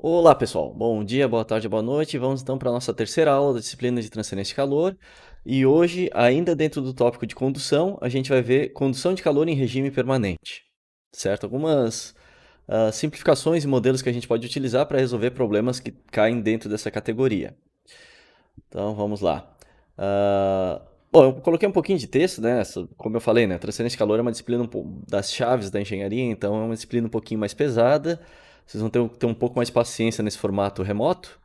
Olá, pessoal. Bom dia, boa tarde, boa noite. Vamos então para a nossa terceira aula da disciplina de transferência de calor. E hoje, ainda dentro do tópico de condução, a gente vai ver condução de calor em regime permanente, certo? Algumas simplificações e modelos que a gente pode utilizar para resolver problemas que caem dentro dessa categoria. Então, vamos lá. Bom, eu coloquei um pouquinho de texto, né? Como eu falei, né? Transferência de calor é uma disciplina das chaves da engenharia, então é uma disciplina um pouquinho mais pesada. Vocês vão ter um pouco mais de paciência nesse formato remoto.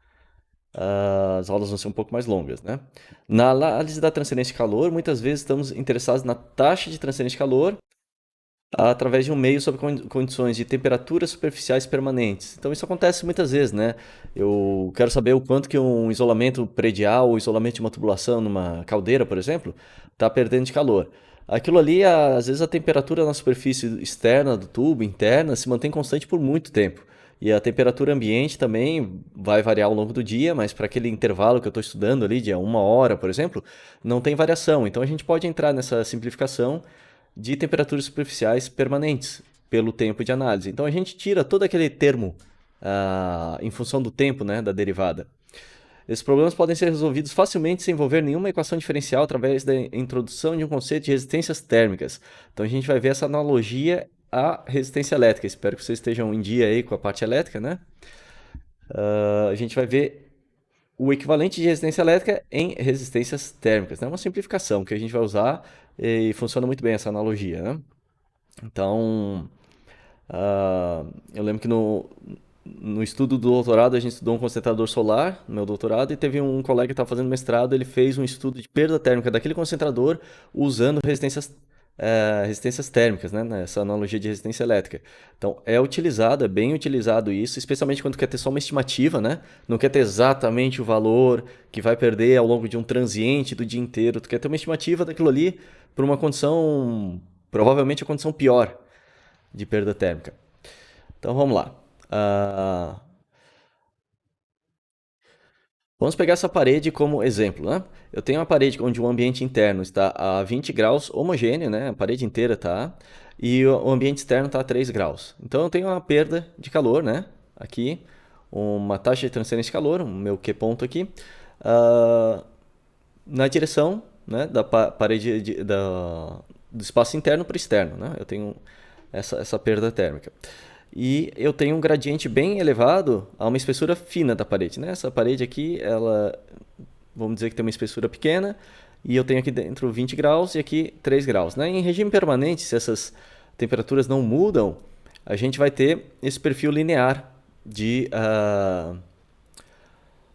As aulas vão ser um pouco mais longas, né? Na análise da transferência de calor, muitas vezes estamos interessados na taxa de transferência de calor através de um meio sob condições de temperaturas superficiais permanentes. Então isso acontece muitas vezes, né? Eu quero saber o quanto que um isolamento predial ou isolamento de uma tubulação numa caldeira, por exemplo, está perdendo de calor. Aquilo ali, às vezes a temperatura na superfície externa do tubo, interna, se mantém constante por muito tempo. E a temperatura ambiente também vai variar ao longo do dia, mas para aquele intervalo que eu estou estudando ali, de 1 hora, por exemplo, não tem variação. Então a gente pode entrar nessa simplificação de temperaturas superficiais permanentes pelo tempo de análise. Então a gente tira todo aquele termo em função do tempo, né, da derivada. Esses problemas podem ser resolvidos facilmente sem envolver nenhuma equação diferencial através da introdução de um conceito de resistências térmicas. Então a gente vai ver essa analogia à resistência elétrica. Espero que vocês estejam em dia aí com a parte elétrica, né? A gente vai ver o equivalente de resistência elétrica em resistências térmicas. É uma simplificação que a gente vai usar e funciona muito bem essa analogia, né? Então, eu lembro que no estudo do doutorado a gente estudou um concentrador solar, no meu doutorado, e teve um colega que estava fazendo mestrado, ele fez um estudo de perda térmica daquele concentrador usando resistências térmicas, né? Nessa analogia de resistência elétrica. Então, é utilizado, é bem utilizado isso, especialmente quando quer ter só uma estimativa, né? Não quer ter exatamente o valor que vai perder ao longo de um transiente do dia inteiro, tu quer ter uma estimativa daquilo ali para uma condição, provavelmente a condição pior de perda térmica. Então vamos lá. Ah, Vamos pegar essa parede como exemplo, né? Eu tenho uma parede onde o ambiente interno está a 20 graus homogêneo, né? A parede inteira está, e o ambiente externo está a 3 graus. Então eu tenho uma perda de calor, né? Aqui, uma taxa de transferência de calor, o meu Q ponto aqui, ah, na direção, né, da parede do espaço interno para o externo, né? Eu tenho essa perda térmica. E eu tenho um gradiente bem elevado a uma espessura fina da parede, né? Essa parede aqui, ela, vamos dizer que tem uma espessura pequena, e eu tenho aqui dentro 20 graus e aqui 3 graus, né? Em regime permanente, se essas temperaturas não mudam, a gente vai ter esse perfil linear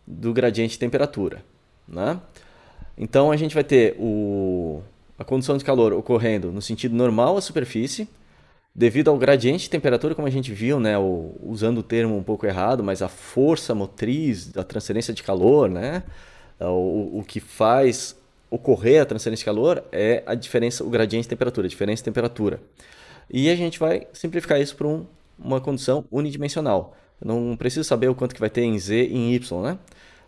do gradiente de temperatura, né? Então a gente vai ter a condução de calor ocorrendo no sentido normal à superfície, devido ao gradiente de temperatura, como a gente viu, né, usando o termo um pouco errado, mas a força motriz da transferência de calor, né, o que faz ocorrer a transferência de calor é a diferença, o gradiente de temperatura, a diferença de temperatura. E a gente vai simplificar isso para uma condição unidimensional. Eu não preciso saber o quanto que vai ter em Z e em Y, né?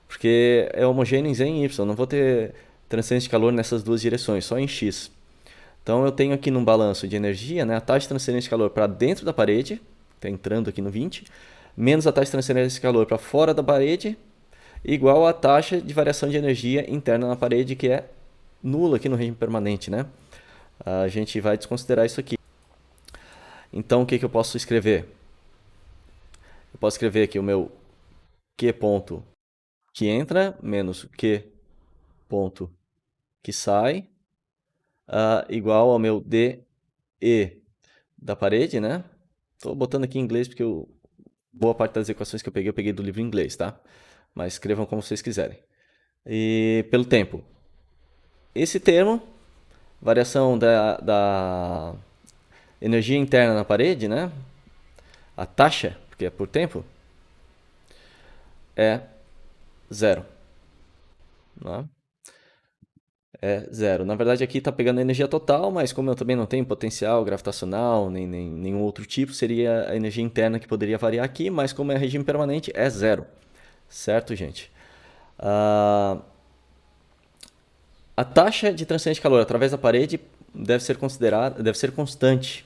Porque é homogêneo em Z e em Y. Eu não vou ter transferência de calor nessas duas direções, só em X. Então eu tenho aqui num balanço de energia, né, a taxa de transferência de calor para dentro da parede, está entrando aqui no 20, menos a taxa de transferência de calor para fora da parede, igual a taxa de variação de energia interna na parede, que é nula aqui no regime permanente, né? A gente vai desconsiderar isso aqui. Então o que eu posso escrever? Eu posso escrever aqui o meu Q ponto que entra menos o Q ponto que sai, igual ao meu DE da parede, né? Estou botando aqui em inglês porque boa parte das equações que eu peguei do livro em inglês, tá? Mas escrevam como vocês quiserem. E pelo tempo. Esse termo, variação da energia interna na parede, né? A taxa, porque é por tempo, é zero. Né? É zero. Na verdade, aqui está pegando a energia total, mas como eu também não tenho potencial gravitacional, nem nenhum outro tipo, seria a energia interna que poderia variar aqui, mas como é regime permanente, é zero. Certo, gente? Ah, a taxa de transferência de calor através da parede deve ser constante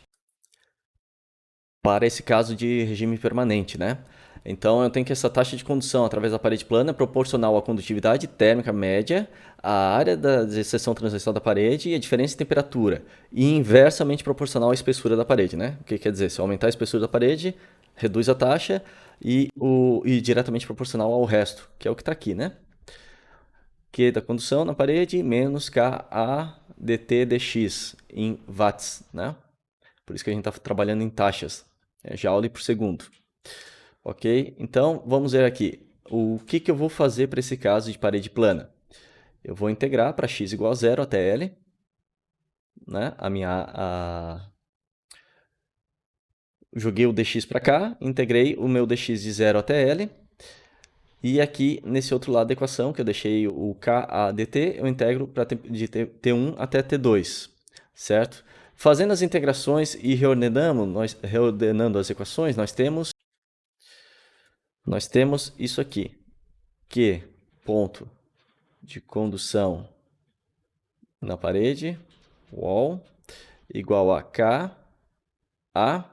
para esse caso de regime permanente, né? Então eu tenho que essa taxa de condução através da parede plana é proporcional à condutividade térmica média, à área de seção transversal da parede e a diferença de temperatura, e inversamente proporcional à espessura da parede, né? O que quer dizer? Se eu aumentar a espessura da parede, reduz a taxa e diretamente proporcional ao resto, que é o que está aqui, né? Q da condução na parede menos Ka dt dx em watts, né? Por isso que a gente está trabalhando em taxas, joule por segundo. Ok? Então, vamos ver aqui. O que eu vou fazer para esse caso de parede plana? Eu vou integrar para x igual a 0 até L, né? Joguei o dx para cá, integrei o meu dx de 0 até L, e aqui, nesse outro lado da equação, que eu deixei o Ka dt, eu integro de T1 até T2, certo? Fazendo as integrações e reordenando as equações, nós temos isso aqui. Q ponto de condução na parede, wall, igual a K a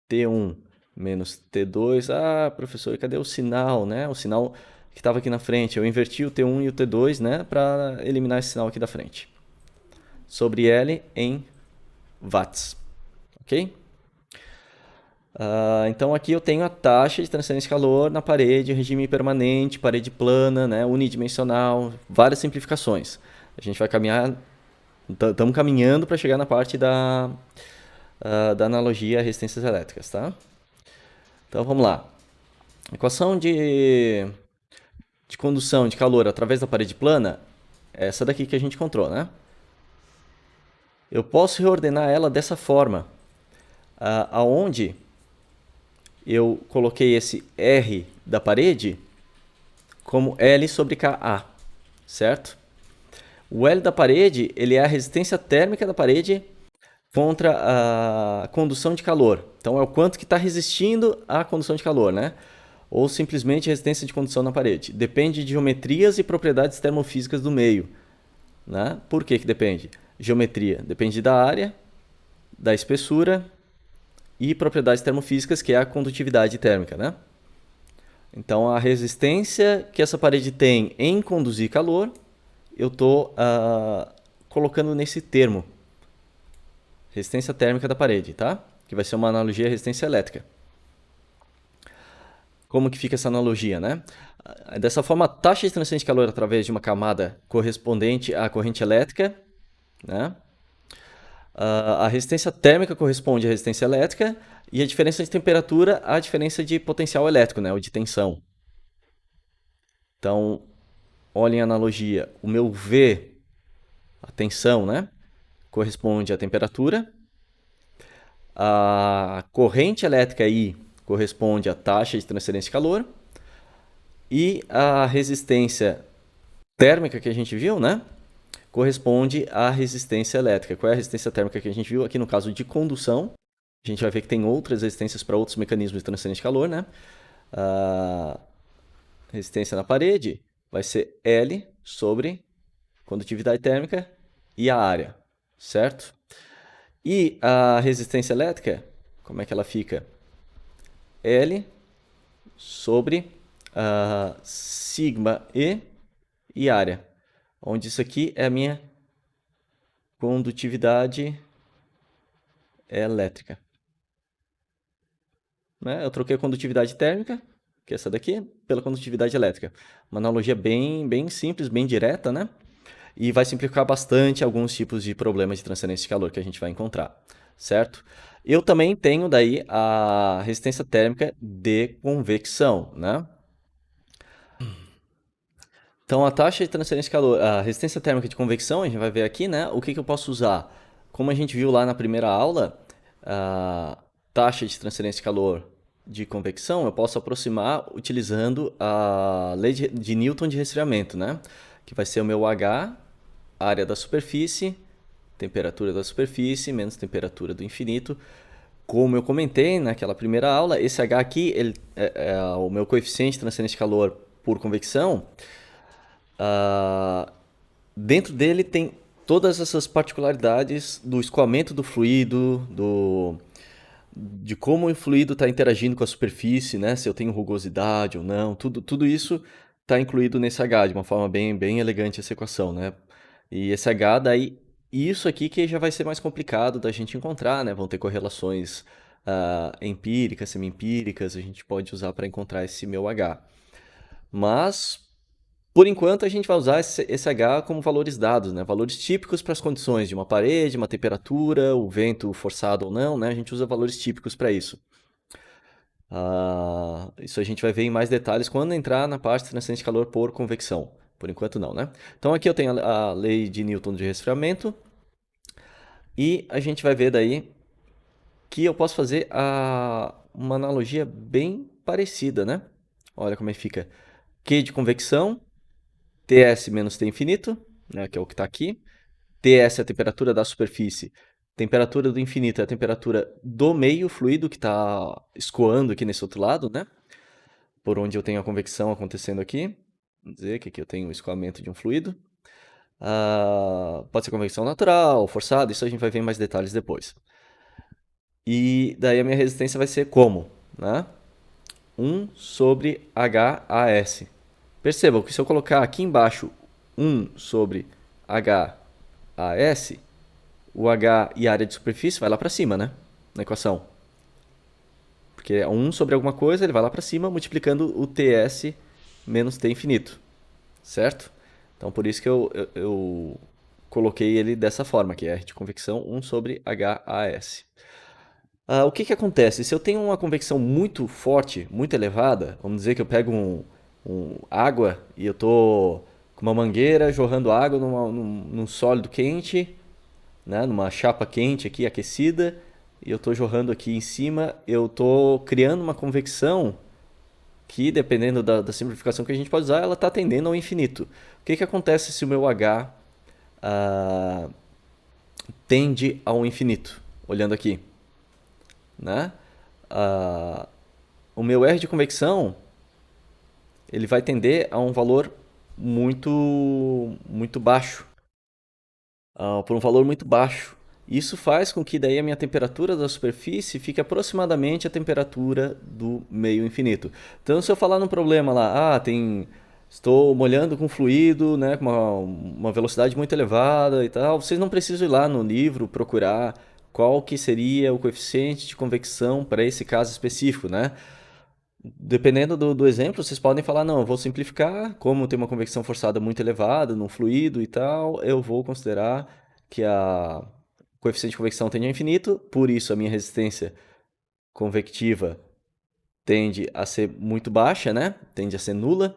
T1 menos T2. Ah, professor, cadê o sinal, né? O sinal que estava aqui na frente. Eu inverti o T1 e o T2, né? Para eliminar esse sinal aqui da frente. Sobre L em watts. Ok? Então aqui eu tenho a taxa de transferência de calor na parede, regime permanente, parede plana, né? Unidimensional, várias simplificações. A gente vai caminhar, estamos caminhando para chegar na parte da analogia a resistências elétricas, tá? Então vamos lá. Equação de condução de calor através da parede plana é essa daqui que a gente encontrou, né? Eu posso reordenar ela dessa forma, aonde eu coloquei esse R da parede como L sobre Ka, certo? O L da parede, ele é a resistência térmica da parede contra a condução de calor. Então, é o quanto que está resistindo à condução de calor, né? Ou simplesmente resistência de condução na parede. Depende de geometrias e propriedades termofísicas do meio, né? Por que depende? Geometria depende da área, da espessura e propriedades termofísicas, que é a condutividade térmica, né? Então, a resistência que essa parede tem em conduzir calor, eu estou colocando nesse termo. Resistência térmica da parede, tá? Que vai ser uma analogia à resistência elétrica. Como que fica essa analogia, né? Dessa forma, a taxa de transferência de calor através de uma camada correspondente à corrente elétrica, né? A resistência térmica corresponde à resistência elétrica e a diferença de temperatura à diferença de potencial elétrico, né? Ou de tensão. Então, olhem a analogia. O meu V, a tensão, né? Corresponde à temperatura. A corrente elétrica I corresponde à taxa de transferência de calor. E a resistência térmica que a gente viu, né? Corresponde à resistência elétrica. Qual é a resistência térmica que a gente viu? Aqui no caso de condução, a gente vai ver que tem outras resistências para outros mecanismos de transferência de calor, né? A resistência na parede vai ser L sobre condutividade térmica e a área, certo? E a resistência elétrica, como é que ela fica? L sobre sigma e área, onde isso aqui é a minha condutividade elétrica. Né? Eu troquei a condutividade térmica, que é essa daqui, pela condutividade elétrica. Uma analogia bem simples, bem direta, né? E vai simplificar bastante alguns tipos de problemas de transferência de calor que a gente vai encontrar, certo? Eu também tenho daí a resistência térmica de convecção, né? Então, a taxa de transferência de calor, a resistência térmica de convecção, a gente vai ver aqui, né? O que eu posso usar? Como a gente viu lá na primeira aula, a taxa de transferência de calor de convecção, eu posso aproximar utilizando a lei de Newton de resfriamento, né? Que vai ser o meu H, área da superfície, temperatura da superfície, menos temperatura do infinito. Como eu comentei naquela primeira aula, esse H aqui é o meu coeficiente de transferência de calor por convecção. Dentro dele tem todas essas particularidades do escoamento do fluido, de como o fluido está interagindo com a superfície, né? Se eu tenho rugosidade ou não, tudo isso está incluído nesse H, de uma forma bem elegante essa equação, né? E esse H, daí, isso aqui que já vai ser mais complicado da gente encontrar, né? Vão ter correlações empíricas, semi-empíricas, a gente pode usar para encontrar esse meu H. Mas, por enquanto, a gente vai usar esse H como valores dados, né? Valores típicos para as condições de uma parede, uma temperatura, o vento forçado ou não, né? A gente usa valores típicos para isso. Isso a gente vai ver em mais detalhes quando entrar na parte de transferência de calor por convecção. Por enquanto não, né? Então aqui eu tenho a lei de Newton de resfriamento e a gente vai ver daí que eu posso fazer uma analogia bem parecida, né? Olha como é que fica. Q de convecção, Ts menos T infinito, né, que é o que está aqui. Ts é a temperatura da superfície. Temperatura do infinito é a temperatura do meio fluido que está escoando aqui nesse outro lado, né? Por onde eu tenho a convecção acontecendo aqui. Vamos dizer que aqui eu tenho o escoamento de um fluido. Pode ser convecção natural, forçada, isso a gente vai ver em mais detalhes depois. E daí a minha resistência vai ser como? Né? 1 sobre HAS. Percebam que se eu colocar aqui embaixo 1 sobre HAS, o H e a área de superfície vai lá para cima, né? Na equação. Porque é 1 sobre alguma coisa, ele vai lá para cima, multiplicando o Ts menos T infinito. Certo? Então, por isso que eu coloquei ele dessa forma, que é R de convecção 1 sobre HAS. O que acontece? Se eu tenho uma convecção muito forte, muito elevada, vamos dizer que eu pego água e eu estou com uma mangueira jorrando água num sólido quente, né, numa chapa quente aqui, aquecida, e eu estou jorrando aqui em cima, eu estou criando uma convecção que, dependendo da simplificação que a gente pode usar, ela está tendendo ao infinito. O que acontece se o meu H tende ao infinito? Olhando aqui, né? O meu R de convecção ele vai tender a um valor muito baixo, por um valor muito baixo. Isso faz com que daí a minha temperatura da superfície fique aproximadamente a temperatura do meio infinito. Então, se eu falar num problema lá, estou molhando com fluido, né, com uma velocidade muito elevada e tal, vocês não precisam ir lá no livro procurar qual que seria o coeficiente de convecção para esse caso específico, né? Dependendo do exemplo, vocês podem falar, não, eu vou simplificar, como tem uma convecção forçada muito elevada num fluido e tal, eu vou considerar que o coeficiente de convecção tende ao infinito, por isso a minha resistência convectiva tende a ser muito baixa, né? Tende a ser nula,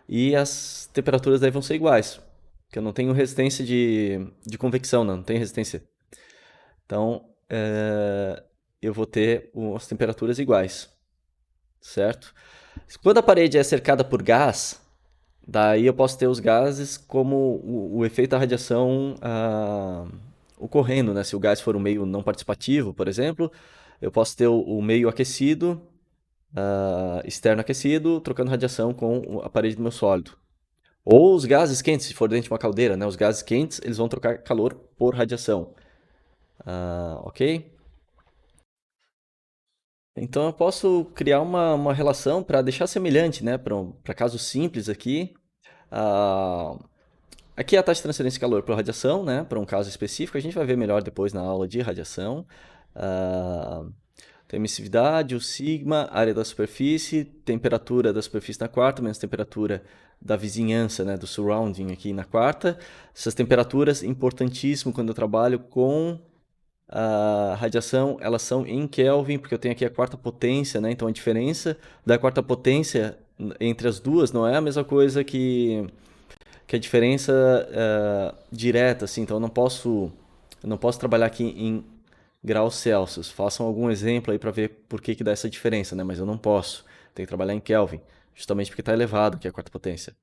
e as temperaturas daí vão ser iguais, porque eu não tenho resistência de convecção, não tenho resistência. Então, eu vou ter as temperaturas iguais, certo? Quando a parede é cercada por gás, daí eu posso ter os gases como o efeito da radiação ocorrendo, né? Se o gás for um meio não participativo, por exemplo, eu posso ter o meio aquecido, externo aquecido, trocando radiação com a parede do meu sólido. Ou os gases quentes, se for dentro de uma caldeira, né? Os gases quentes, eles vão trocar calor por radiação. Ok? Então eu posso criar uma relação para deixar semelhante, né? Para casos simples aqui. Ah, Aqui é a taxa de transferência de calor por radiação, né? Para um caso específico, a gente vai ver melhor depois na aula de radiação. Ah, Tem emissividade, o sigma, área da superfície, temperatura da superfície na quarta, menos temperatura da vizinhança, né? Do surrounding aqui na quarta. Essas temperaturas, importantíssimo quando eu trabalho com a radiação, elas são em Kelvin, porque eu tenho aqui a quarta potência, né? Então a diferença da quarta potência entre as duas não é a mesma coisa que a diferença direta, assim. Então eu não posso trabalhar aqui em graus Celsius. Façam algum exemplo aí para ver por que dá essa diferença, né? Mas eu não posso. Tenho que trabalhar em Kelvin, justamente porque está elevado aqui a quarta potência.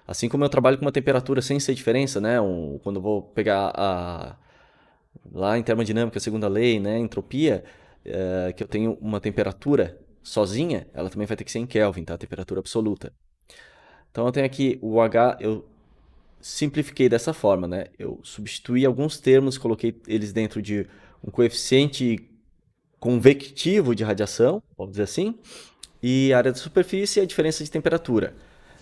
Assim como eu trabalho com uma temperatura sem ser diferença, né? Quando eu vou pegar lá em termodinâmica, a segunda lei, né? Entropia, que eu tenho uma temperatura sozinha, ela também vai ter que ser em Kelvin, tá? Temperatura absoluta. Então eu tenho aqui o H, eu simplifiquei dessa forma, né? Eu substituí alguns termos, coloquei eles dentro de um coeficiente convectivo de radiação, vamos dizer assim, e a área da superfície é a diferença de temperatura.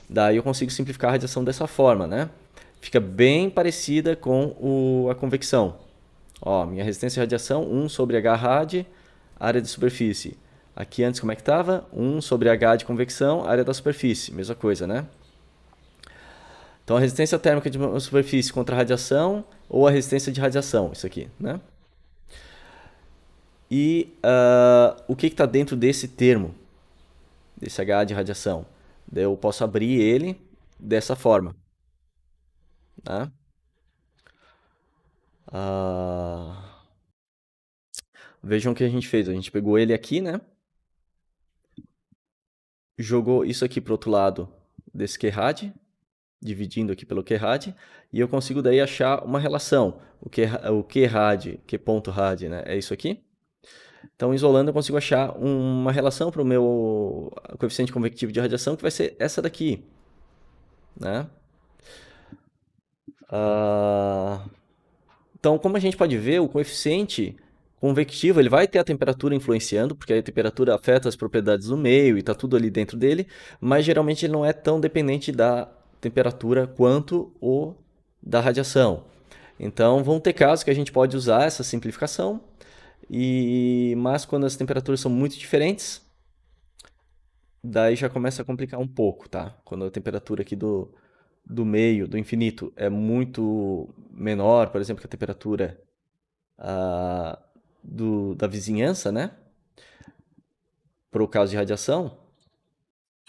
Daí eu consigo simplificar a radiação dessa forma, né? Fica bem parecida com a convecção. Ó, minha resistência à radiação, 1 sobre H rad, área de superfície. Aqui antes como é que estava? 1 sobre H de convecção, área da superfície. Mesma coisa, né? Então a resistência térmica de uma superfície contra a radiação ou a resistência de radiação, isso aqui, né? E o que está dentro desse termo, desse H de radiação? Daí eu posso abrir ele dessa forma. Tá? Vejam o que a gente fez. A gente pegou ele aqui, né? Jogou isso aqui para o outro lado desse QRAD, dividindo aqui pelo QRAD, e eu consigo daí achar uma relação. O QRAD, Q.rad, né? É isso aqui. Então, isolando, eu consigo achar uma relação para o meu coeficiente convectivo de radiação, que vai ser essa daqui. Né? Então, como a gente pode ver, o coeficiente convectivo ele vai ter a temperatura influenciando, porque a temperatura afeta as propriedades do meio e está tudo ali dentro dele, mas geralmente ele não é tão dependente da temperatura quanto o da radiação. Então, vão ter casos que a gente pode usar essa simplificação, mas quando as temperaturas são muito diferentes, daí já começa a complicar um pouco, tá? Quando a temperatura aqui do meio, do infinito, é muito menor, por exemplo, que a temperatura da vizinhança, né? Para o caso de radiação,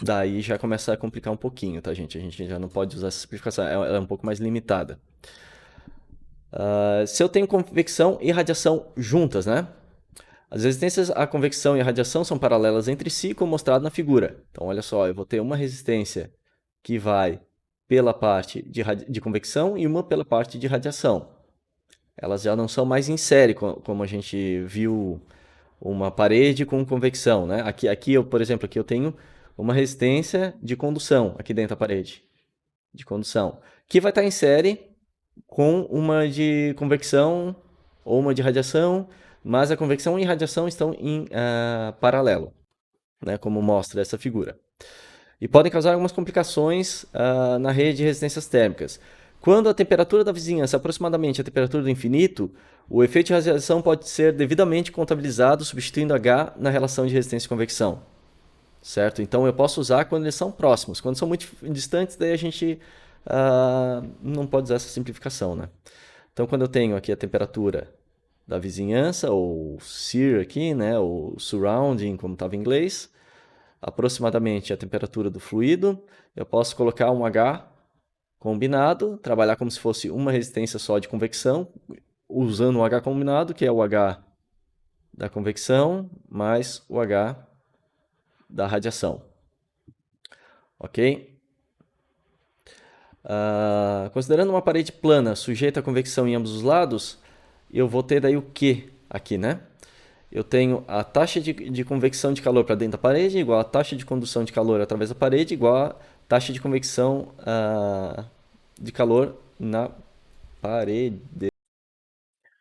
daí já começa a complicar um pouquinho, tá, gente? A gente já não pode usar essa simplificação, ela é um pouco mais limitada. Se eu tenho convecção e radiação juntas, né? As resistências à convecção e à radiação são paralelas entre si, como mostrado na figura. Então, olha só, eu vou ter uma resistência que vai pela parte de convecção e uma pela parte de radiação. Elas já não são mais em série, como a gente viu uma parede com convecção, né? Aqui eu, por exemplo, aqui eu tenho uma resistência de condução aqui dentro da parede, de condução, que vai estar em série com uma de convecção ou uma de radiação, mas a convecção e radiação estão em paralelo, né? Como mostra essa figura. E podem causar algumas complicações na rede de resistências térmicas. Quando a temperatura da vizinhança é aproximadamente a temperatura do infinito, o efeito de radiação pode ser devidamente contabilizado substituindo H na relação de resistência e convecção. Certo? Então eu posso usar quando eles são próximos. Quando são muito distantes, daí a gente não pode usar essa simplificação. Né? Então quando eu tenho aqui a temperatura da vizinhança, ou SIR aqui, né, ou surrounding, como estava em inglês, aproximadamente a temperatura do fluido, eu posso colocar um H combinado, trabalhar como se fosse uma resistência só de convecção, usando o H combinado, que é o H da convecção, mais o H da radiação. Ok? Considerando uma parede plana sujeita à convecção em ambos os lados, eu vou ter daí o Q aqui, né? Eu tenho a taxa de convecção de calor para dentro da parede igual a taxa de condução de calor através da parede igual a taxa de convecção de calor na parede.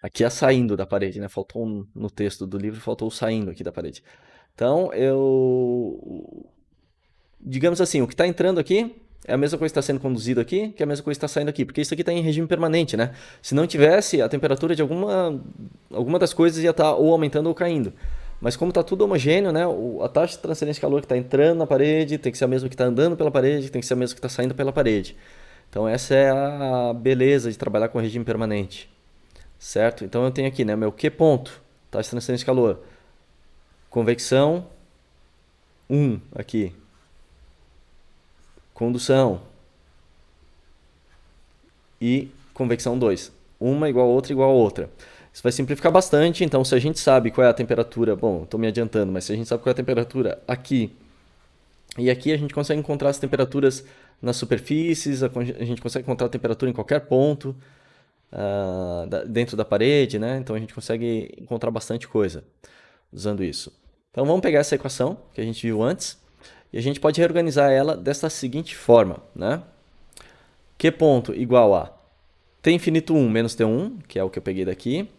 Aqui é saindo da parede, né? Faltou no texto do livro, faltou o saindo aqui da parede. Então, digamos assim, o que está entrando aqui é a mesma coisa que está sendo conduzido aqui, que é a mesma coisa que está saindo aqui, porque isso aqui está em regime permanente, né? Se não tivesse, a temperatura de alguma das coisas ia estar ou aumentando ou caindo. Mas como está tudo homogêneo, né? A taxa de transferência de calor que está entrando na parede tem que ser a mesma que está andando pela parede, tem que ser a mesma que está saindo pela parede. Então essa é a beleza de trabalhar com regime permanente, certo? Então eu tenho aqui, né, meu Q ponto, taxa de transferência de calor, convecção 1 aqui, condução e convecção 2. Uma igual a outra igual a outra. Isso vai simplificar bastante, então se a gente sabe qual é a temperatura, bom, estou me adiantando, mas se a gente sabe qual é a temperatura aqui e aqui, a gente consegue encontrar as temperaturas nas superfícies, a gente consegue encontrar a temperatura em qualquer ponto dentro da parede, né? Então a gente consegue encontrar bastante coisa usando isso. Então vamos pegar essa equação que a gente viu antes e a gente pode reorganizar ela dessa seguinte forma, né? Q ponto igual a T infinito 1 menos T1, que é o que eu peguei daqui,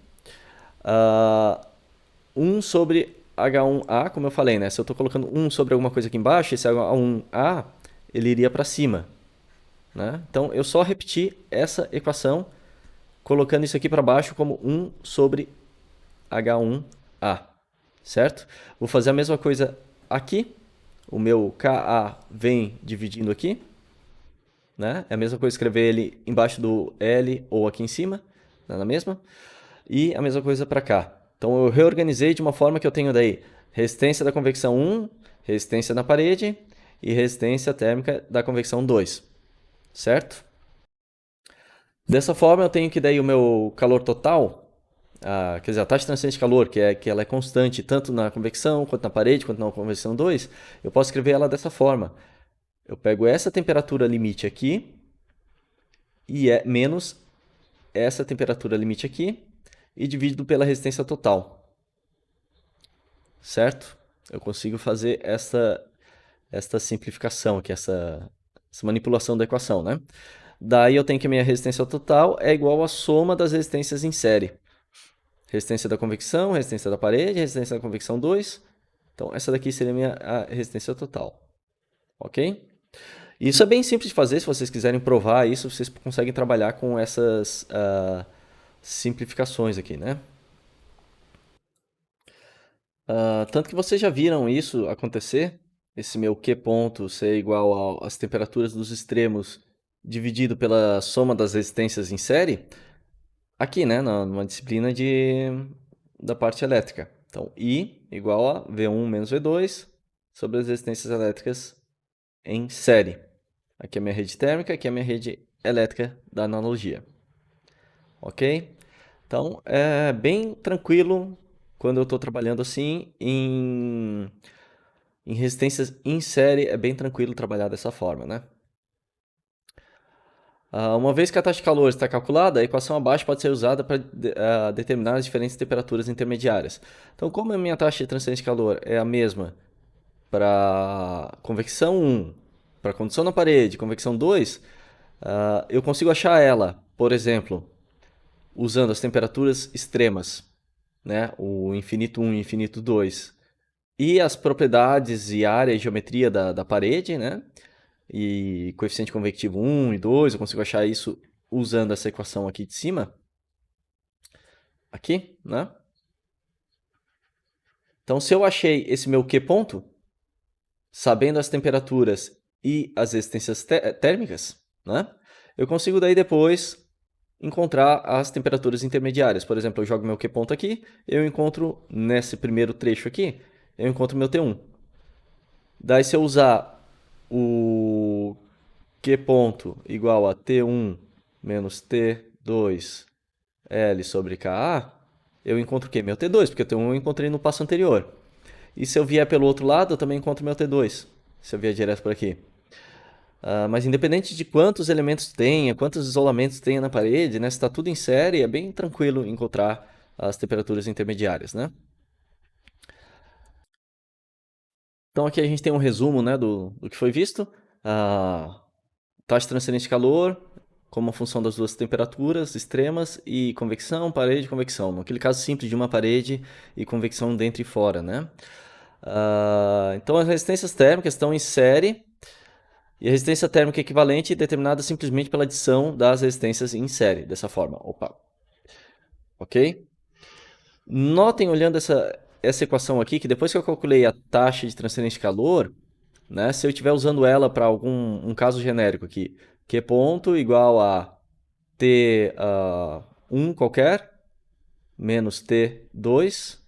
1 sobre H1A, como eu falei, né? Se eu estou colocando 1 sobre alguma coisa aqui embaixo, esse H1A, ele iria para cima, né? Então, eu só repeti essa equação, colocando isso aqui para baixo como 1 sobre H1A, certo? Vou fazer a mesma coisa aqui. O meu Ka vem dividindo aqui, né? É a mesma coisa escrever ele embaixo do L ou aqui em cima, né? Na mesma. E a mesma coisa para cá. Então eu reorganizei de uma forma que eu tenho daí resistência da convecção 1, resistência na parede e resistência térmica da convecção 2, certo? Dessa forma eu tenho que daí o meu calor total, quer dizer, a taxa de transferência de calor, que ela é constante tanto na convecção, quanto na parede, quanto na convecção 2, eu posso escrever ela dessa forma. Eu pego essa temperatura limite aqui e é menos essa temperatura limite aqui e dividido pela resistência total, certo? Eu consigo fazer esta simplificação aqui, essa manipulação da equação, né? Daí eu tenho que a minha resistência total é igual à soma das resistências em série. Resistência da convecção, resistência da parede, resistência da convecção 2. Então, essa daqui seria a minha resistência total. Ok? Isso é bem simples de fazer, se vocês quiserem provar isso, vocês conseguem trabalhar com essas simplificações aqui, né? Tanto que vocês já viram isso acontecer, esse meu Q ponto ser igual às temperaturas dos extremos dividido pela soma das resistências em série, aqui, né, numa disciplina da parte elétrica. Então, I igual a V1 menos V2 sobre as resistências elétricas em série. Aqui é a minha rede térmica, aqui é a minha rede elétrica da analogia. Ok? Então, é bem tranquilo quando eu estou trabalhando assim em resistências em série, é bem tranquilo trabalhar dessa forma, né? Uma vez que a taxa de calor está calculada, a equação abaixo pode ser usada para determinar as diferentes temperaturas intermediárias. Então, como a minha taxa de transferência de calor é a mesma para convecção 1, para condução na parede, convecção 2, eu consigo achar ela, por exemplo, usando as temperaturas extremas, né? O infinito 1 e infinito 2. E as propriedades e área e geometria da parede, né? E coeficiente convectivo 1 e 2, eu consigo achar isso usando essa equação aqui de cima. Aqui, né? Então, se eu achei esse meu Q ponto, sabendo as temperaturas e as resistências térmicas, né? Eu consigo daí depois encontrar as temperaturas intermediárias. Por exemplo, eu jogo meu Q ponto aqui, eu encontro nesse primeiro trecho aqui, eu encontro meu T1. Daí se eu usar o Q ponto igual a T1 menos T2 L sobre Ka, eu encontro o quê? Meu T2, porque o T1 eu encontrei no passo anterior. E se eu vier pelo outro lado, eu também encontro meu T2, se eu vier direto por aqui. Mas independente de quantos elementos tenha, quantos isolamentos tenha na parede, né, se está tudo em série, é bem tranquilo encontrar as temperaturas intermediárias, né? Então aqui a gente tem um resumo, né, do que foi visto. A taxa de transferência de calor como função das duas temperaturas extremas e convecção, parede e convecção. Naquele caso simples de uma parede e convecção dentro e fora, né? Então as resistências térmicas estão em série e a resistência térmica equivalente é determinada simplesmente pela adição das resistências em série, dessa forma. Opa. Ok? Notem, olhando essa equação aqui, que depois que eu calculei a taxa de transferência de calor, né, se eu estiver usando ela para um caso genérico aqui, Q ponto igual a T1 qualquer, menos T2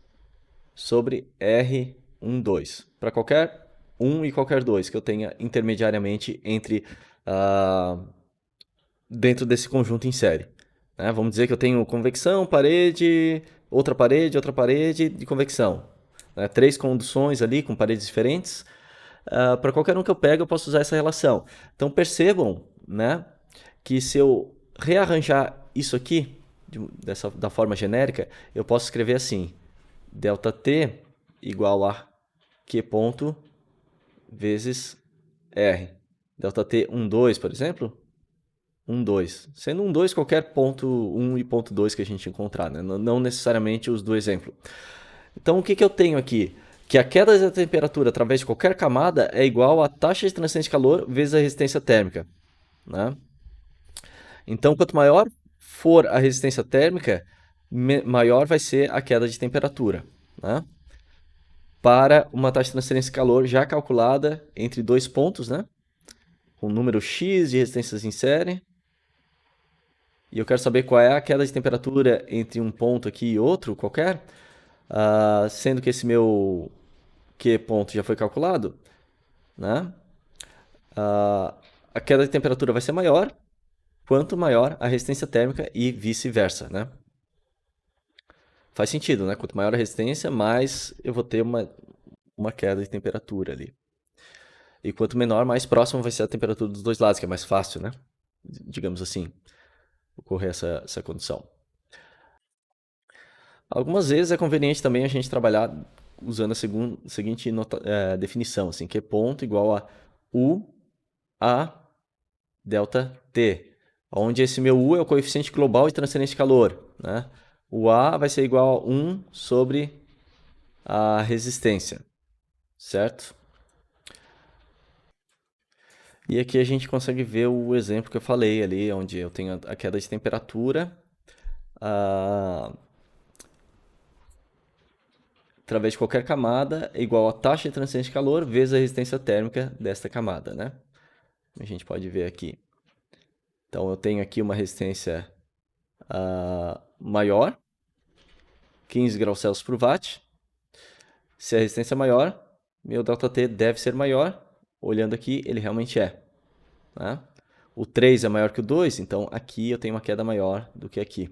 sobre R12. Para qualquer 1 e qualquer 2 que eu tenha intermediariamente dentro desse conjunto em série. Né? Vamos dizer que eu tenho convecção, parede, outra parede de convecção. Né? 3 conduções ali com paredes diferentes. Para qualquer um que eu pego, eu posso usar essa relação. Então percebam, né, que se eu rearranjar isso aqui da forma genérica, eu posso escrever assim: ΔT igual a Q ponto vezes R. ΔT 1, 2, por exemplo, 1, 2. Sendo 1, 2 qualquer ponto 1 e ponto 2 que a gente encontrar, né? Não necessariamente os do exemplo. Então, o que que eu tenho aqui? Que a queda da temperatura através de qualquer camada é igual à taxa de transferência de calor vezes a resistência térmica, né? Então, quanto maior for a resistência térmica, maior vai ser a queda de temperatura, né? Para uma taxa de transferência de calor já calculada entre dois pontos, né? Com o número X de resistências em série. E eu quero saber qual é a queda de temperatura entre um ponto aqui e outro qualquer, sendo que esse meu Q ponto já foi calculado, né? A queda de temperatura vai ser maior quanto maior a resistência térmica e vice-versa, né? Faz sentido, né? Quanto maior a resistência, mais eu vou ter uma queda de temperatura ali. E quanto menor, mais próximo vai ser a temperatura dos dois lados, que é mais fácil, né? Digamos assim, ocorrer essa condição. Algumas vezes é conveniente também a gente trabalhar usando a seguinte definição, assim, que é ponto igual a U a delta T, onde esse meu U é o coeficiente global de transferência de calor, né? O A vai ser igual a 1 sobre a resistência, certo? E aqui a gente consegue ver o exemplo que eu falei ali, onde eu tenho a queda de temperatura através de qualquer camada é igual a taxa de transferência de calor vezes a resistência térmica desta camada, né? A gente pode ver aqui. Então eu tenho aqui uma resistência maior, 15 graus Celsius por watt. Se a resistência é maior, meu ΔT deve ser maior. Olhando aqui, ele realmente é, né? O 3 é maior que o 2, então aqui eu tenho uma queda maior do que aqui.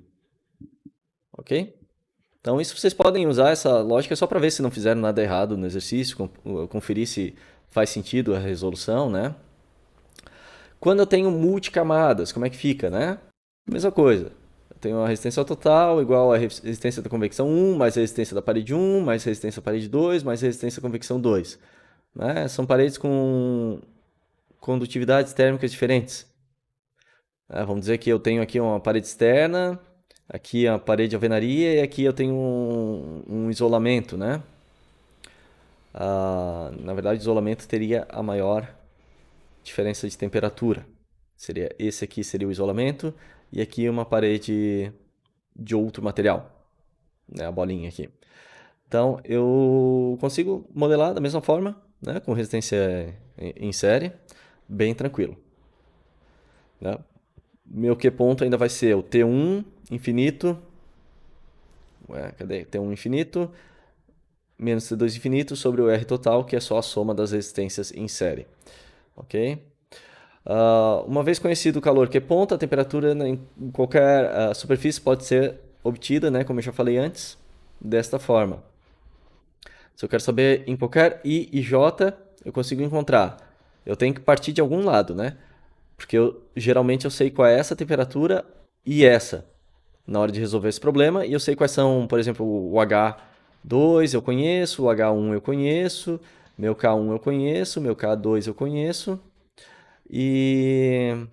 Ok? Então isso vocês podem usar essa lógica só para ver se não fizeram nada errado no exercício, conferir se faz sentido a resolução, né? Quando eu tenho multicamadas, como é que fica, né? Mesma coisa. Eu tenho a resistência total igual a resistência da convecção 1, mais a resistência da parede 1, mais a resistência da parede 2, mais a resistência da convecção 2. Né? São paredes com condutividades térmicas diferentes. Vamos dizer que eu tenho aqui uma parede externa, aqui a parede de alvenaria e aqui eu tenho um isolamento, né? Na verdade, o isolamento teria a maior diferença de temperatura. Esse aqui seria o isolamento e aqui uma parede de outro material, né? A bolinha aqui. Então, eu consigo modelar da mesma forma, né? Com resistência em série, bem tranquilo. Né? Meu Q ponto ainda vai ser o T1 infinito. Cadê? T1 infinito menos T2 infinito sobre o R total, que é só a soma das resistências em série. Ok? Uma vez conhecido o calor Q ponto, a temperatura em qualquer superfície pode ser obtida, né, como eu já falei antes, desta forma. Se eu quero saber em qualquer I e J, eu consigo encontrar. Eu tenho que partir de algum lado, né? Porque geralmente eu sei qual é essa temperatura e essa na hora de resolver esse problema. E eu sei quais são, por exemplo, o H2 eu conheço, o H1 eu conheço, meu K1 eu conheço, meu K2 eu conheço. E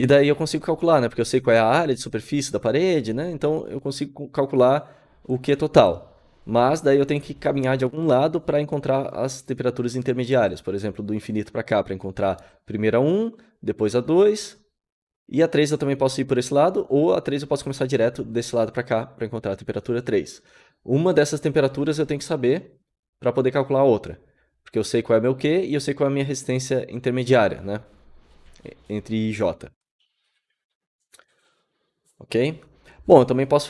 daí eu consigo calcular, né? Porque eu sei qual é a área de superfície da parede, né? Então eu consigo calcular o Q total. Mas daí eu tenho que caminhar de algum lado para encontrar as temperaturas intermediárias. Por exemplo, do infinito para cá, para encontrar primeiro a 1, depois a 2. E a 3 eu também posso ir por esse lado, ou a 3 eu posso começar direto desse lado para cá, para encontrar a temperatura 3. Uma dessas temperaturas eu tenho que saber para poder calcular a outra. Porque eu sei qual é meu Q e eu sei qual é a minha resistência intermediária, né? Entre I e J. Ok? Bom, eu também posso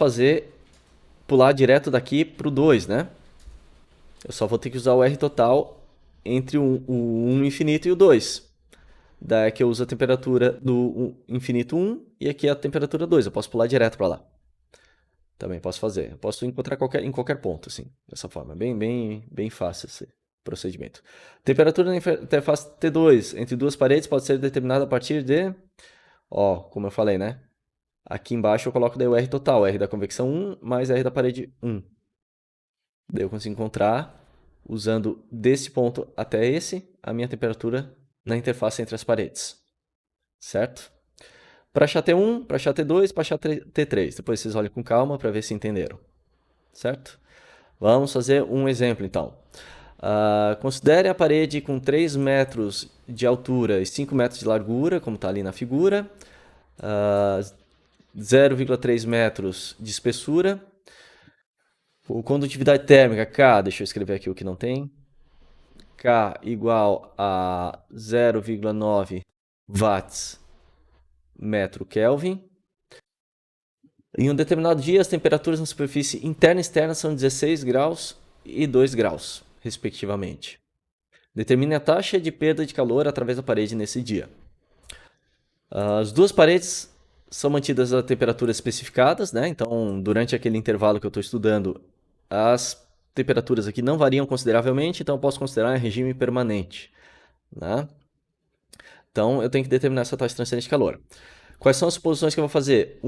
pular direto daqui para o 2, né? Eu só vou ter que usar o R total entre o 1 infinito e o 2. Daí que eu uso a temperatura do infinito 1 e aqui a temperatura 2. Eu posso pular direto para lá. Também posso fazer. Eu posso encontrar em qualquer ponto, assim, dessa forma. Bem fácil esse procedimento. Temperatura na interface T2 entre duas paredes pode ser determinada a partir de... como eu falei, né? Aqui embaixo eu coloco daí o R total, R da convecção 1 mais R da parede 1. Daí eu consigo encontrar, usando desse ponto até esse, a minha temperatura na interface entre as paredes. Certo? Para achar T1, para achar T2, para achar T3. Depois vocês olhem com calma para ver se entenderam. certo? Vamos fazer um exemplo, então. Considere a parede com 3 metros de altura e 5 metros de largura, como está ali na figura. 0,3 metros de espessura. O condutividade térmica, K, deixa eu escrever aqui o que não tem. K igual a 0,9 watts metro Kelvin. Em um determinado dia, as temperaturas na superfície interna e externa são 16 graus e 2 graus, respectivamente. Determine a taxa de perda de calor através da parede nesse dia. As duas paredes são mantidas a temperaturas especificadas, né? Então, durante aquele intervalo que eu estou estudando, as temperaturas aqui não variam consideravelmente, então eu posso considerar em regime permanente, né? Então, eu tenho que determinar essa taxa de transferência de calor. Quais são as suposições que eu vou fazer?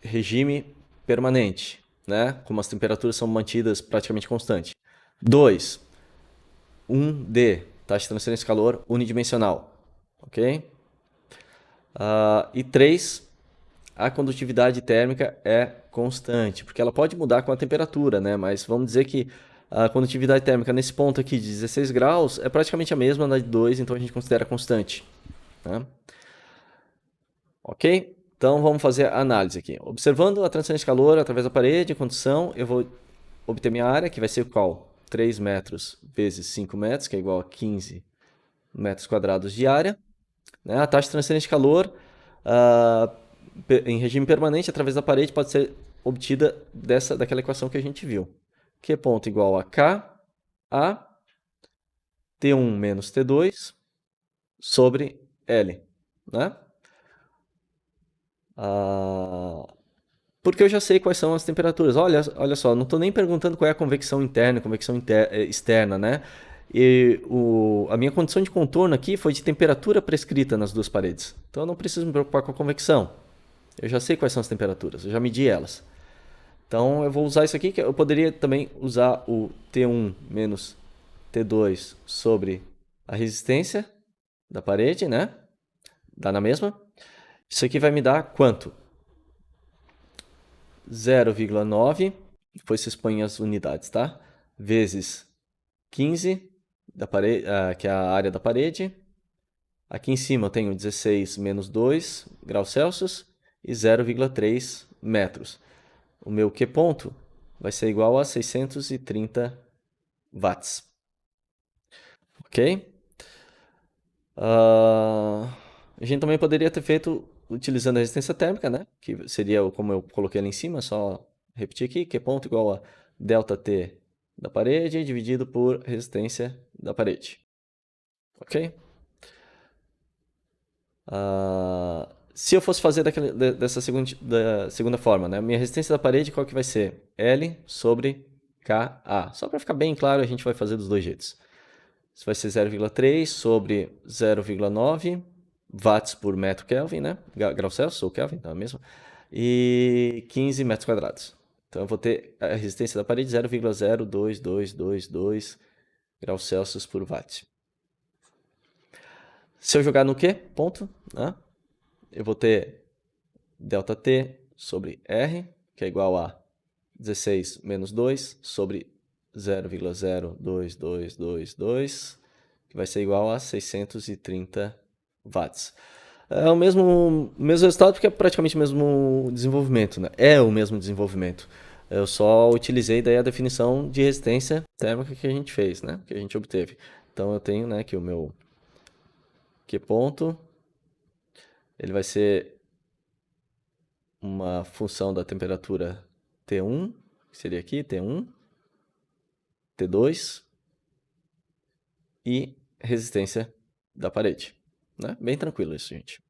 Regime permanente, né? Como as temperaturas são mantidas praticamente constantes. 2, 1D, taxa de transferência de calor unidimensional, ok? E 3, a condutividade térmica é constante, porque ela pode mudar com a temperatura, né? Mas vamos dizer que a condutividade térmica nesse ponto aqui de 16 graus é praticamente a mesma da de 2, então a gente considera constante, né? Ok? Então vamos fazer a análise aqui. Observando a transferência de calor através da parede, condução, eu vou obter minha área, que vai ser qual? 3 metros vezes 5 metros, que é igual a 15 metros quadrados de área. Né? A taxa de transferência de calor em regime permanente através da parede pode ser obtida daquela equação que a gente viu. Q ponto igual a K a T1 menos T2 sobre L. Né? Porque eu já sei quais são as temperaturas. Olha só, não estou nem perguntando qual é a convecção interna, convecção externa, né? E a minha condição de contorno aqui foi de temperatura prescrita nas duas paredes. Então eu não preciso me preocupar com a convecção. Eu já sei quais são as temperaturas, eu já medi elas. Então eu vou usar isso aqui, que eu poderia também usar o T1 menos T2 sobre a resistência da parede, né? Dá na mesma. Isso aqui vai me dar quanto? 0,9, depois vocês põem as unidades, tá? Vezes 15, da parede, que é a área da parede. Aqui em cima eu tenho 16 menos 2 graus Celsius e 0,3 metros. O meu Q ponto vai ser igual a 630 watts. Ok? A gente também poderia ter feito utilizando a resistência térmica, né? Que seria como eu coloquei ali em cima, só repetir aqui, Q ponto igual a ΔT da parede dividido por resistência da parede. Ok? Se eu fosse fazer dessa segunda forma, né? Minha resistência da parede, qual que vai ser? L sobre KA. Só para ficar bem claro, a gente vai fazer dos dois jeitos. Isso vai ser 0,3 sobre 0,9 watts por metro Kelvin, né? Graus Celsius ou Kelvin, tá mesmo? E 15 metros quadrados. Então eu vou ter a resistência da parede 0,02222 graus Celsius por watt. Se eu jogar no Q, ponto, né? Eu vou ter ΔT sobre R, que é igual a 16 menos 2 sobre 0,02222, que vai ser igual a 630 watts. É o mesmo resultado porque é praticamente o mesmo desenvolvimento, né? É o mesmo desenvolvimento. Eu só utilizei daí a definição de resistência térmica que a gente fez, né? Que a gente obteve. Então eu tenho, né, que o meu Q ponto, ele vai ser uma função da temperatura T1, que seria aqui, T1, T2 e resistência da parede. Né? Bem tranquilo isso, gente.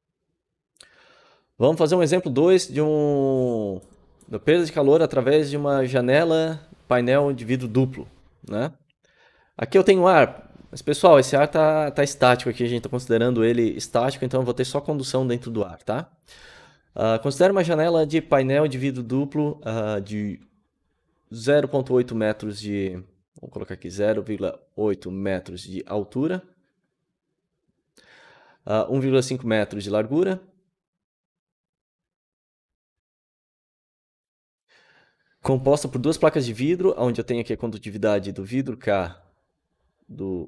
Vamos fazer um exemplo 2 da perda de calor através de uma janela painel de vidro duplo. Né? Aqui eu tenho ar, mas pessoal, esse ar tá estático aqui, a gente está considerando ele estático, então eu vou ter só condução dentro do ar, tá? Considere uma janela de painel de vidro duplo de 0,8 metros de... Vamos colocar aqui 0,8 metros de altura, 1,5 metros de largura composta por duas placas de vidro, onde eu tenho aqui a condutividade do vidro K do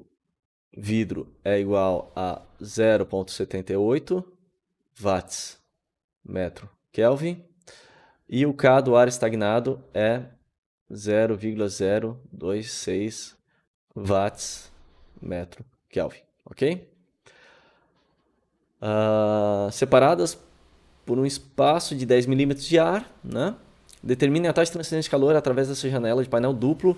vidro é igual a 0,78 watts metro Kelvin, e o K do ar estagnado é 0,026 watts metro Kelvin, ok? Separadas por um espaço de 10 milímetros de ar, né? Determine a taxa de transferência de calor através dessa janela de painel duplo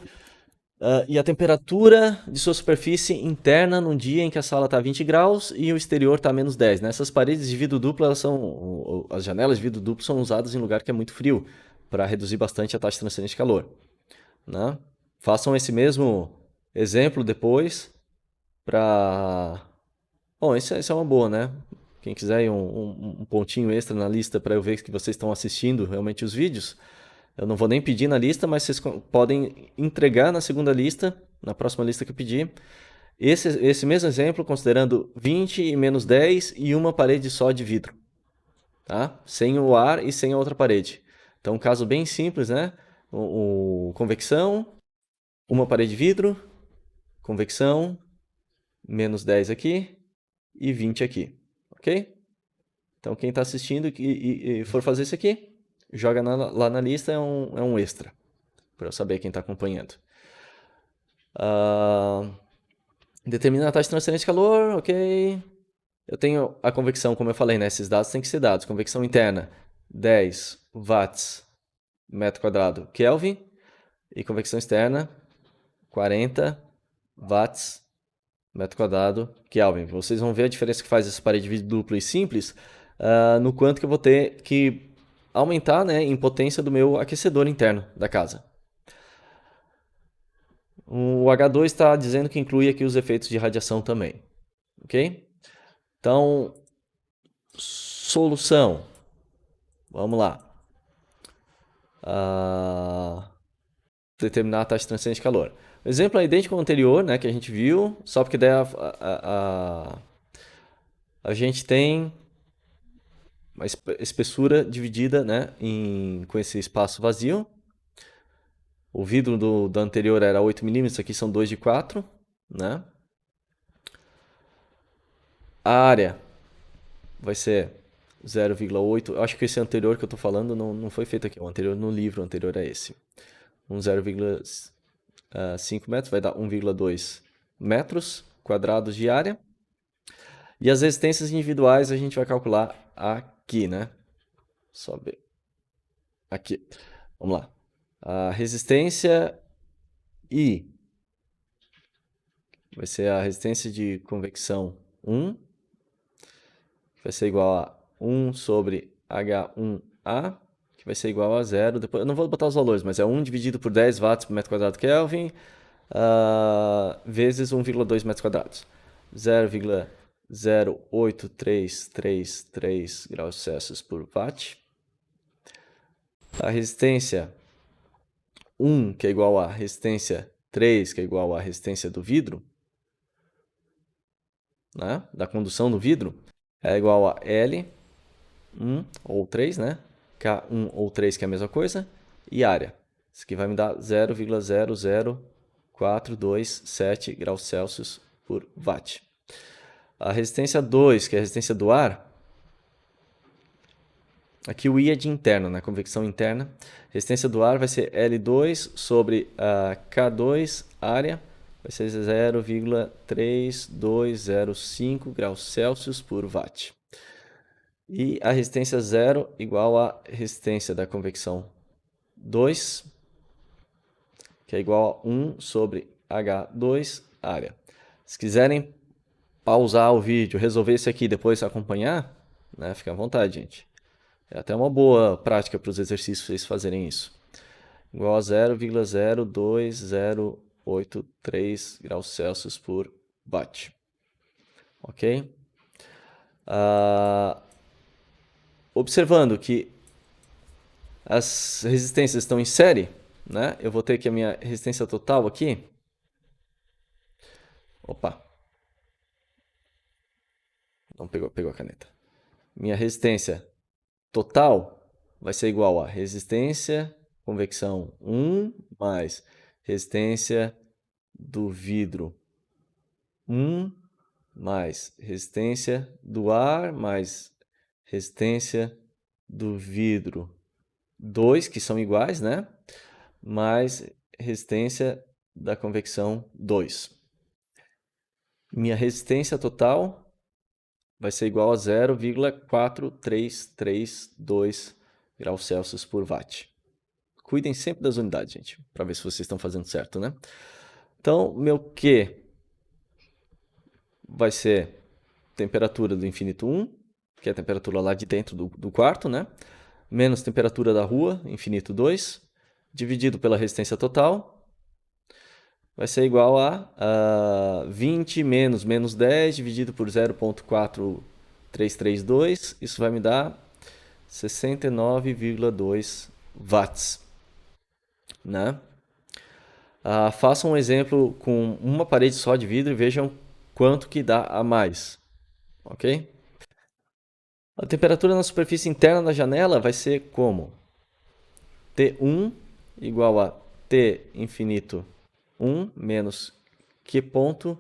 e a temperatura de sua superfície interna num dia em que a sala está a 20 graus e o exterior está a menos 10. Né? Essas paredes de vidro duplo, as janelas de vidro duplo são usadas em lugar que é muito frio, para reduzir bastante a taxa de transferência de calor. Né? Façam esse mesmo exemplo depois para... Bom, isso é uma boa, né? Quem quiser ir um pontinho extra na lista para eu ver que vocês estão assistindo realmente os vídeos, eu não vou nem pedir na lista, mas vocês podem entregar na segunda lista, na próxima lista que eu pedir, esse mesmo exemplo, considerando 20 e menos 10 e uma parede só de vidro. Tá? Sem o ar e sem a outra parede. Então, um caso bem simples, né? Convecção, uma parede de vidro, convecção, menos 10 aqui e 20 aqui. Ok? Então, quem está assistindo e for fazer isso aqui, joga lá na lista, é um extra, para eu saber quem está acompanhando. Determina a taxa de transferência de calor, ok. Eu tenho a convecção, como eu falei, né? Esses dados têm que ser dados. Convecção interna, 10 watts metro quadrado Kelvin. E convecção externa, 40 watts metro quadrado Kelvin. Vocês vão ver a diferença que faz essa parede de vidro duplo e simples no quanto que eu vou ter que aumentar, né, em potência do meu aquecedor interno da casa. O H2 está dizendo que inclui aqui os efeitos de radiação também. Ok? Então, solução. Vamos lá. Determinar a taxa de transferência de calor. O exemplo é idêntico ao anterior, né, que a gente viu, só porque daí a gente tem uma espessura dividida, né, com esse espaço vazio. O vidro do anterior era 8 milímetros, aqui são 2 de 4. Né? A área vai ser 0,8. Eu acho que esse anterior que eu estou falando não foi feito aqui. O anterior no livro, o anterior é esse. 0,5 metros vai dar 1,2 metros quadrados de área. E as resistências individuais a gente vai calcular aqui, né? Só ver. Aqui. Vamos lá. A resistência I vai ser a resistência de convecção 1, que vai ser igual a 1 sobre H1A, que vai ser igual a 0. Depois, eu não vou botar os valores, mas é 1 dividido por 10 watts por metro quadrado Kelvin, vezes 1,2 metros quadrados. 0,08333 graus Celsius por watt. A resistência 1, que é igual a resistência 3, que é igual a resistência do vidro, né, da condução do vidro, é igual a L1 ou 3, né, K1 ou 3, que é a mesma coisa, e área. Isso aqui vai me dar 0,00427 graus Celsius por watt. A resistência 2, que é a resistência do ar, aqui o I é de interno, na convecção interna. Resistência do ar vai ser L2 sobre K2, área, vai ser 0,3205 graus Celsius por watt. E a resistência 0 igual à resistência da convecção 2, que é igual a 1 sobre H2, área. Se quiserem pausar o vídeo, resolver isso aqui e depois acompanhar, né, fica à vontade, gente. É até uma boa prática para os exercícios vocês fazerem isso. Igual a 0,02083 graus Celsius por watt. Ok? Observando que as resistências estão em série, né? Eu vou ter que a minha resistência total aqui. Opa. Não pegou a caneta. Minha resistência total vai ser igual a resistência convecção 1 mais resistência do vidro 1 mais resistência do ar mais resistência do vidro 2, que são iguais, né? Mais resistência da convecção 2. Minha resistência total vai ser igual a 0,4332 graus Celsius por watt. Cuidem sempre das unidades, gente, para ver se vocês estão fazendo certo, né? Então, meu Q vai ser temperatura do infinito 1, que é a temperatura lá de dentro do quarto, né? Menos temperatura da rua, infinito 2, dividido pela resistência total, vai ser igual a 20 menos 10 dividido por 0,4332. Isso vai me dar 69,2 watts. Né? Façam um exemplo com uma parede só de vidro e vejam quanto que dá a mais. Ok? A temperatura na superfície interna da janela vai ser como? T1 igual a T infinito 1 menos Q ponto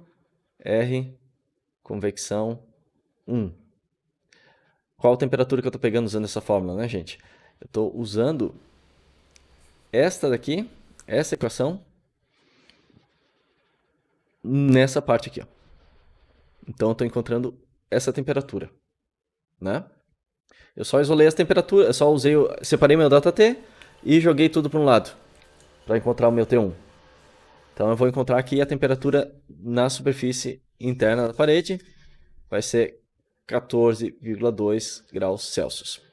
R convecção 1. Qual a temperatura que eu estou pegando usando essa fórmula, né, gente? Eu estou usando esta daqui, essa equação, nessa parte aqui. Ó. Então, eu estou encontrando essa temperatura, né? Eu só isolei as temperaturas, eu só separei meu ΔT e joguei tudo para um lado, para encontrar o meu T1. Então, eu vou encontrar aqui a temperatura na superfície interna da parede, vai ser 14,2 graus Celsius.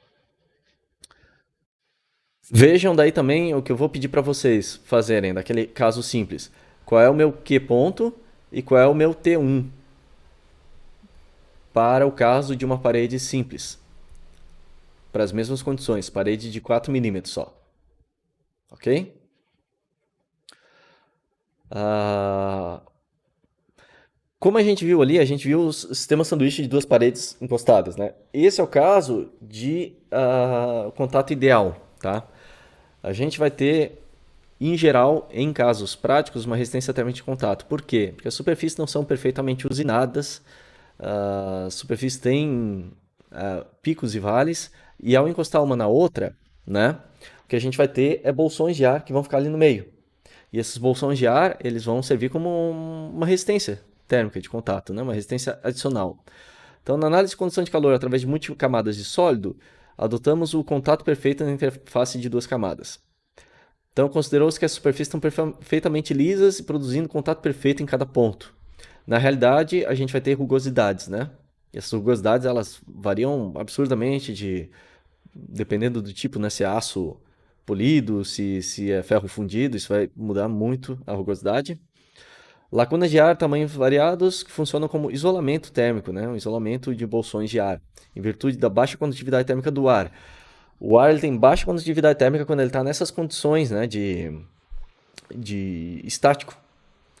Vejam daí também o que eu vou pedir para vocês fazerem, daquele caso simples. Qual é o meu Q ponto e qual é o meu T1 para o caso de uma parede simples. Para as mesmas condições, parede de 4 milímetros só. Ok? Como a gente viu ali, a gente viu o sistema sanduíche de duas paredes encostadas, né? Esse é o caso de contato ideal, tá? A gente vai ter, em geral, em casos práticos, uma resistência térmica de contato. Por quê? Porque as superfícies não são perfeitamente usinadas, as superfícies têm picos e vales, e ao encostar uma na outra, né? O que a gente vai ter é bolsões de ar que vão ficar ali no meio. E esses bolsões de ar, eles vão servir como uma resistência térmica de contato, né? Uma resistência adicional. Então, na análise de condução de calor através de múltiplas camadas de sólido, adotamos o contato perfeito na interface de duas camadas. Então, considerou-se que as superfícies estão perfeitamente lisas e produzindo contato perfeito em cada ponto. Na realidade, a gente vai ter rugosidades, né? E essas rugosidades, elas variam absurdamente dependendo do tipo, né? Se é aço polido, se é ferro fundido, isso vai mudar muito a rugosidade. Lacunas de ar, tamanhos variados, que funcionam como isolamento térmico, né? Um isolamento de bolsões de ar, em virtude da baixa condutividade térmica do ar. O ar ele tem baixa condutividade térmica quando ele está nessas condições, né, de estático,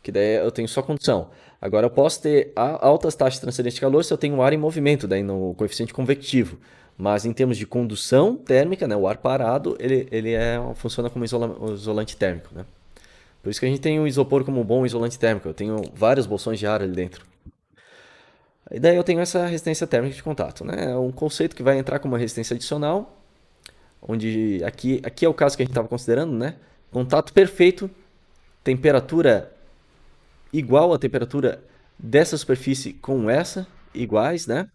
que daí eu tenho só condução. Agora eu posso ter altas taxas de transferência de calor se eu tenho ar em movimento, daí no coeficiente convectivo. Mas em termos de condução térmica, né, o ar parado, ele funciona como isolante térmico, né? Por isso que a gente tem o isopor como um bom isolante térmico. Eu tenho vários bolsões de ar ali dentro. E daí eu tenho essa resistência térmica de contato, né? É um conceito que vai entrar como uma resistência adicional, onde aqui é o caso que a gente estava considerando, né? Contato perfeito, temperatura igual à temperatura dessa superfície com essa, iguais, né?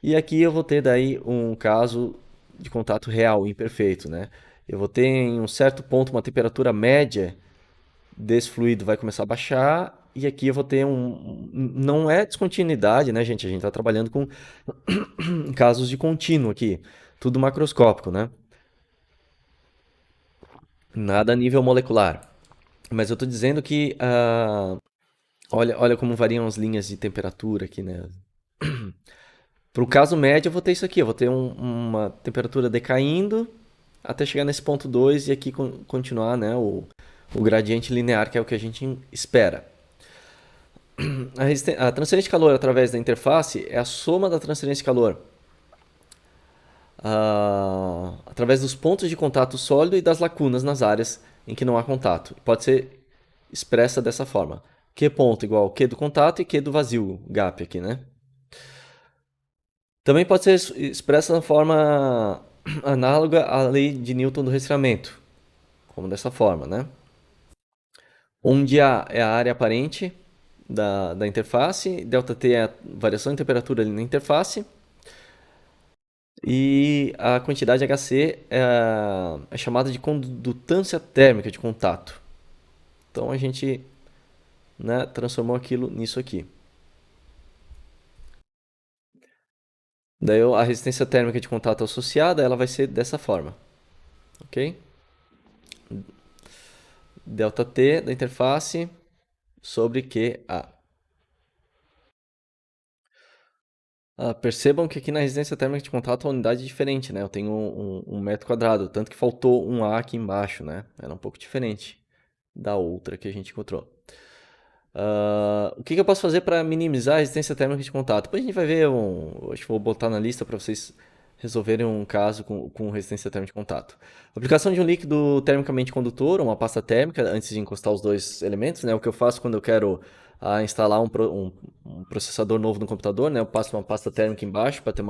E aqui eu vou ter daí um caso de contato real, imperfeito, né? Eu vou ter em um certo ponto uma temperatura média desse fluido vai começar a baixar e aqui eu vou ter não é descontinuidade, né, gente? A gente está trabalhando com casos de contínuo aqui, tudo macroscópico, né? Nada a nível molecular. Mas eu estou dizendo que olha como variam as linhas de temperatura aqui, né? Para o caso médio, eu vou ter isso aqui. Eu vou ter uma temperatura decaindo até chegar nesse ponto 2 e aqui continuar, né, o gradiente linear, que é o que a gente espera. A transferência de calor através da interface é a soma da transferência de calor através dos pontos de contato sólido e das lacunas nas áreas em que não há contato. Pode ser expressa dessa forma. Q ponto igual Q do contato e Q do vazio, gap aqui, né? Também pode ser expressa da forma análoga à lei de Newton do resfriamento, como dessa forma, né? Onde A é a área aparente da interface, ΔT é a variação de temperatura ali na interface, e a quantidade Hc é chamada de condutância térmica de contato. Então a gente, né, transformou aquilo nisso aqui. Daí a resistência térmica de contato associada ela vai ser dessa forma, ok? ΔT da interface sobre QA. Percebam que aqui na resistência térmica de contato a unidade é diferente, né? Eu tenho um metro quadrado, tanto que faltou um A aqui embaixo, né? Era um pouco diferente da outra que a gente encontrou. O que eu posso fazer para minimizar a resistência térmica de contato? Depois a gente vai ver, acho que vou botar na lista para vocês resolverem um caso com resistência térmica de contato. Aplicação de um líquido termicamente condutor, uma pasta térmica, antes de encostar os dois elementos, né? O que eu faço quando eu quero instalar um processador novo no computador, né? Eu passo uma pasta térmica embaixo para ter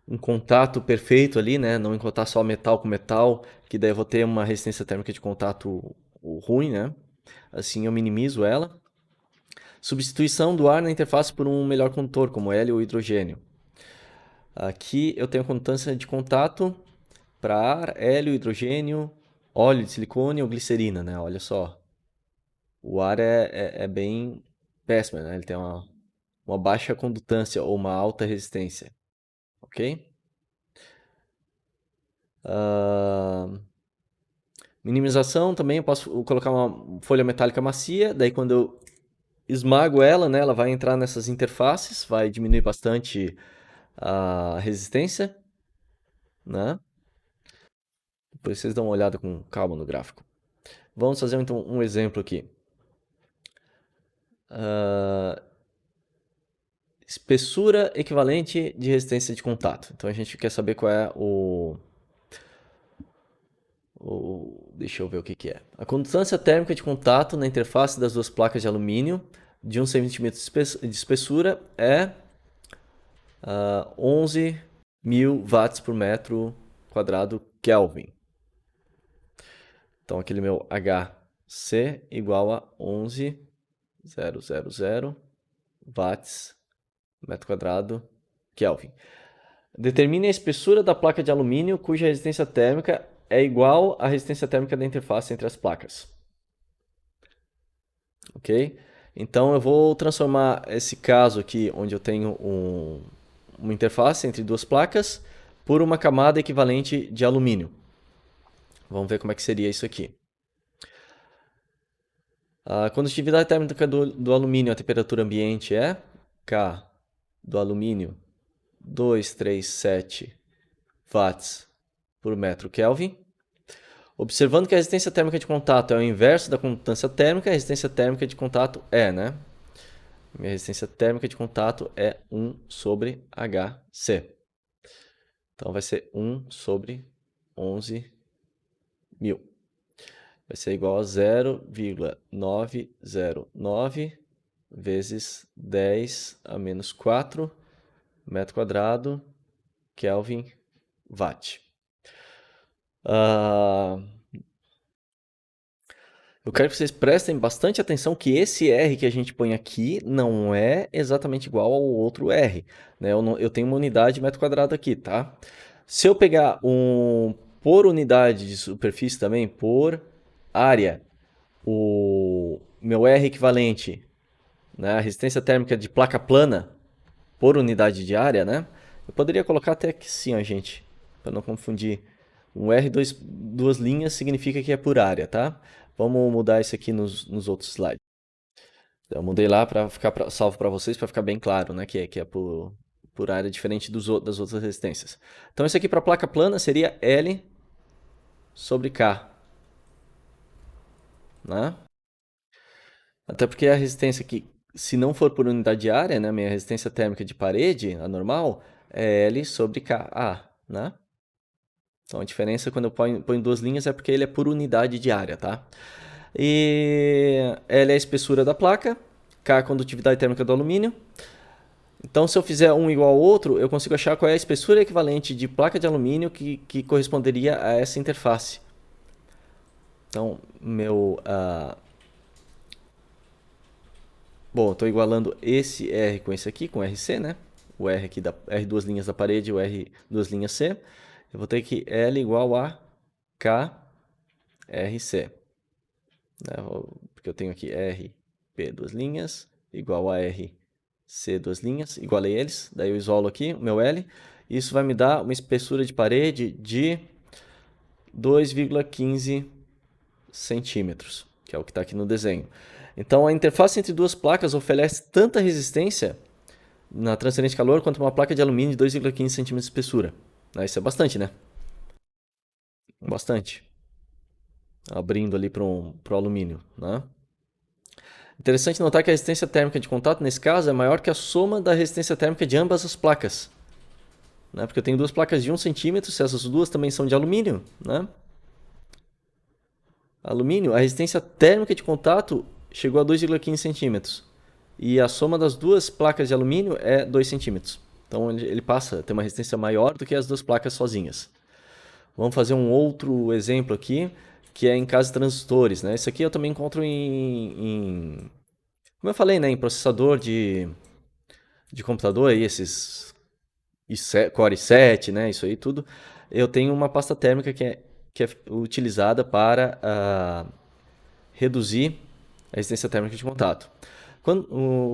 um contato perfeito ali, né? Não encontrar só metal com metal, que daí eu vou ter uma resistência térmica de contato ruim, né? Assim eu minimizo ela. Substituição do ar na interface por um melhor condutor, como hélio ou hidrogênio. Aqui eu tenho a condutância de contato para ar, hélio, hidrogênio, óleo de silicone ou glicerina, né? Olha só. O ar é bem péssimo, né? Ele tem uma baixa condutância ou uma alta resistência, ok? Minimização também, eu posso colocar uma folha metálica macia, daí quando eu esmago ela, né, ela vai entrar nessas interfaces, vai diminuir bastante a resistência, né? Depois vocês dão uma olhada com calma no gráfico. Vamos fazer então um exemplo aqui. Espessura equivalente de resistência de contato. Então a gente quer saber qual é deixa eu ver o que é. A condutância térmica de contato na interface das duas placas de alumínio de 1 cm de espessura é 11.000 watts por metro quadrado Kelvin. Então aquele meu HC igual a 11.000 watts metro quadrado Kelvin. Determine a espessura da placa de alumínio cuja resistência térmica é igual à resistência térmica da interface entre as placas. Ok? Então eu vou transformar esse caso aqui, onde eu tenho uma interface entre duas placas, por uma camada equivalente de alumínio. Vamos ver como é que seria isso aqui. A condutividade térmica do alumínio, a temperatura ambiente é K do alumínio 237 watts por metro Kelvin. Observando que a resistência térmica de contato é o inverso da condutância térmica, a resistência térmica de contato é, né? Minha resistência térmica de contato é 1 sobre Hc. Então vai ser 1 sobre 11.000. Vai ser igual a 0,909 vezes 10 a menos 4 metro quadrado Kelvin watt. Eu quero que vocês prestem bastante atenção que esse R que a gente põe aqui não é exatamente igual ao outro R, né? Eu tenho uma unidade de metro quadrado aqui, tá? Se eu pegar por unidade de superfície também, por área, o meu R equivalente, né, a resistência térmica de placa plana por unidade de área, né? Eu poderia colocar até aqui sim, ó, gente, para não confundir. Um R, duas linhas, significa que é por área, tá? Vamos mudar isso aqui nos outros slides. Eu mudei lá para ficar salvo para vocês, para ficar bem claro, né? Que é por área diferente das outras resistências. Então, isso aqui para placa plana seria L sobre K. Né? Até porque a resistência aqui, se não for por unidade de área, né? Minha resistência térmica de parede, a normal, é L sobre Ka, né? Então a diferença quando eu ponho duas linhas é porque ele é por unidade de área, tá? E L é a espessura da placa, K é a condutividade térmica do alumínio. Então, se eu fizer um igual ao outro, eu consigo achar qual é a espessura equivalente de placa de alumínio que corresponderia a essa interface. Então, bom, estou igualando esse R com esse aqui, com RC, né? O R aqui, R duas linhas da parede e o R duas linhas C. Eu vou ter que L igual a KRC. Né? Porque eu tenho aqui RP duas linhas, igual a RC duas linhas, igualei eles. Daí eu isolo aqui o meu L. Isso vai me dar uma espessura de parede de 2,15 centímetros, que é o que está aqui no desenho. Então a interface entre duas placas oferece tanta resistência na transferência de calor quanto uma placa de alumínio de 2,15 centímetros de espessura. Isso é bastante, né? Bastante. Abrindo ali para o alumínio, né? Interessante notar que a resistência térmica de contato, nesse caso, é maior que a soma da resistência térmica de ambas as placas. Né? Porque eu tenho duas placas de 1 centímetro, se essas duas também são de alumínio, né? Alumínio, a resistência térmica de contato chegou a 2,15 centímetros. E a soma das duas placas de alumínio é 2 centímetros. Então ele passa a ter uma resistência maior do que as duas placas sozinhas. Vamos fazer um outro exemplo aqui, que é em casos de transistores. Né? Isso aqui eu também encontro como eu falei, né, em processador de computador, aí, esses Core i7, né, isso aí tudo. Eu tenho uma pasta térmica que é utilizada para reduzir a resistência térmica de contato.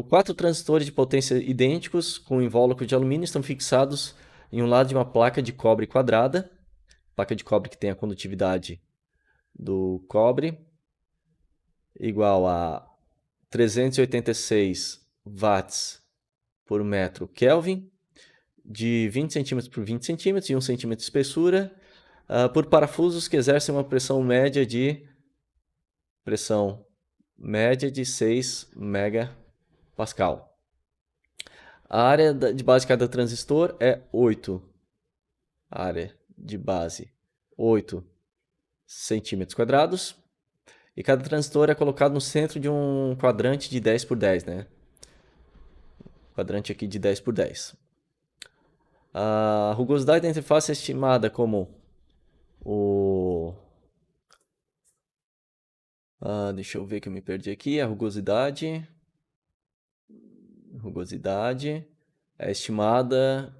Quatro transistores de potência idênticos com invólucro de alumínio estão fixados em um lado de uma placa de cobre quadrada, placa de cobre que tem a condutividade do cobre igual a 386 watts por metro Kelvin, de 20 centímetros por 20 centímetros e 1 centímetro de espessura, por parafusos que exercem uma pressão média de 6 megapascal. A área de base de cada transistor é 8. A área de base 8 centímetros quadrados. E cada transistor é colocado no centro de um quadrante de 10 por 10, né? Quadrante aqui de 10 por 10. A rugosidade da interface é estimada como deixa eu ver que eu me perdi aqui. A rugosidade é estimada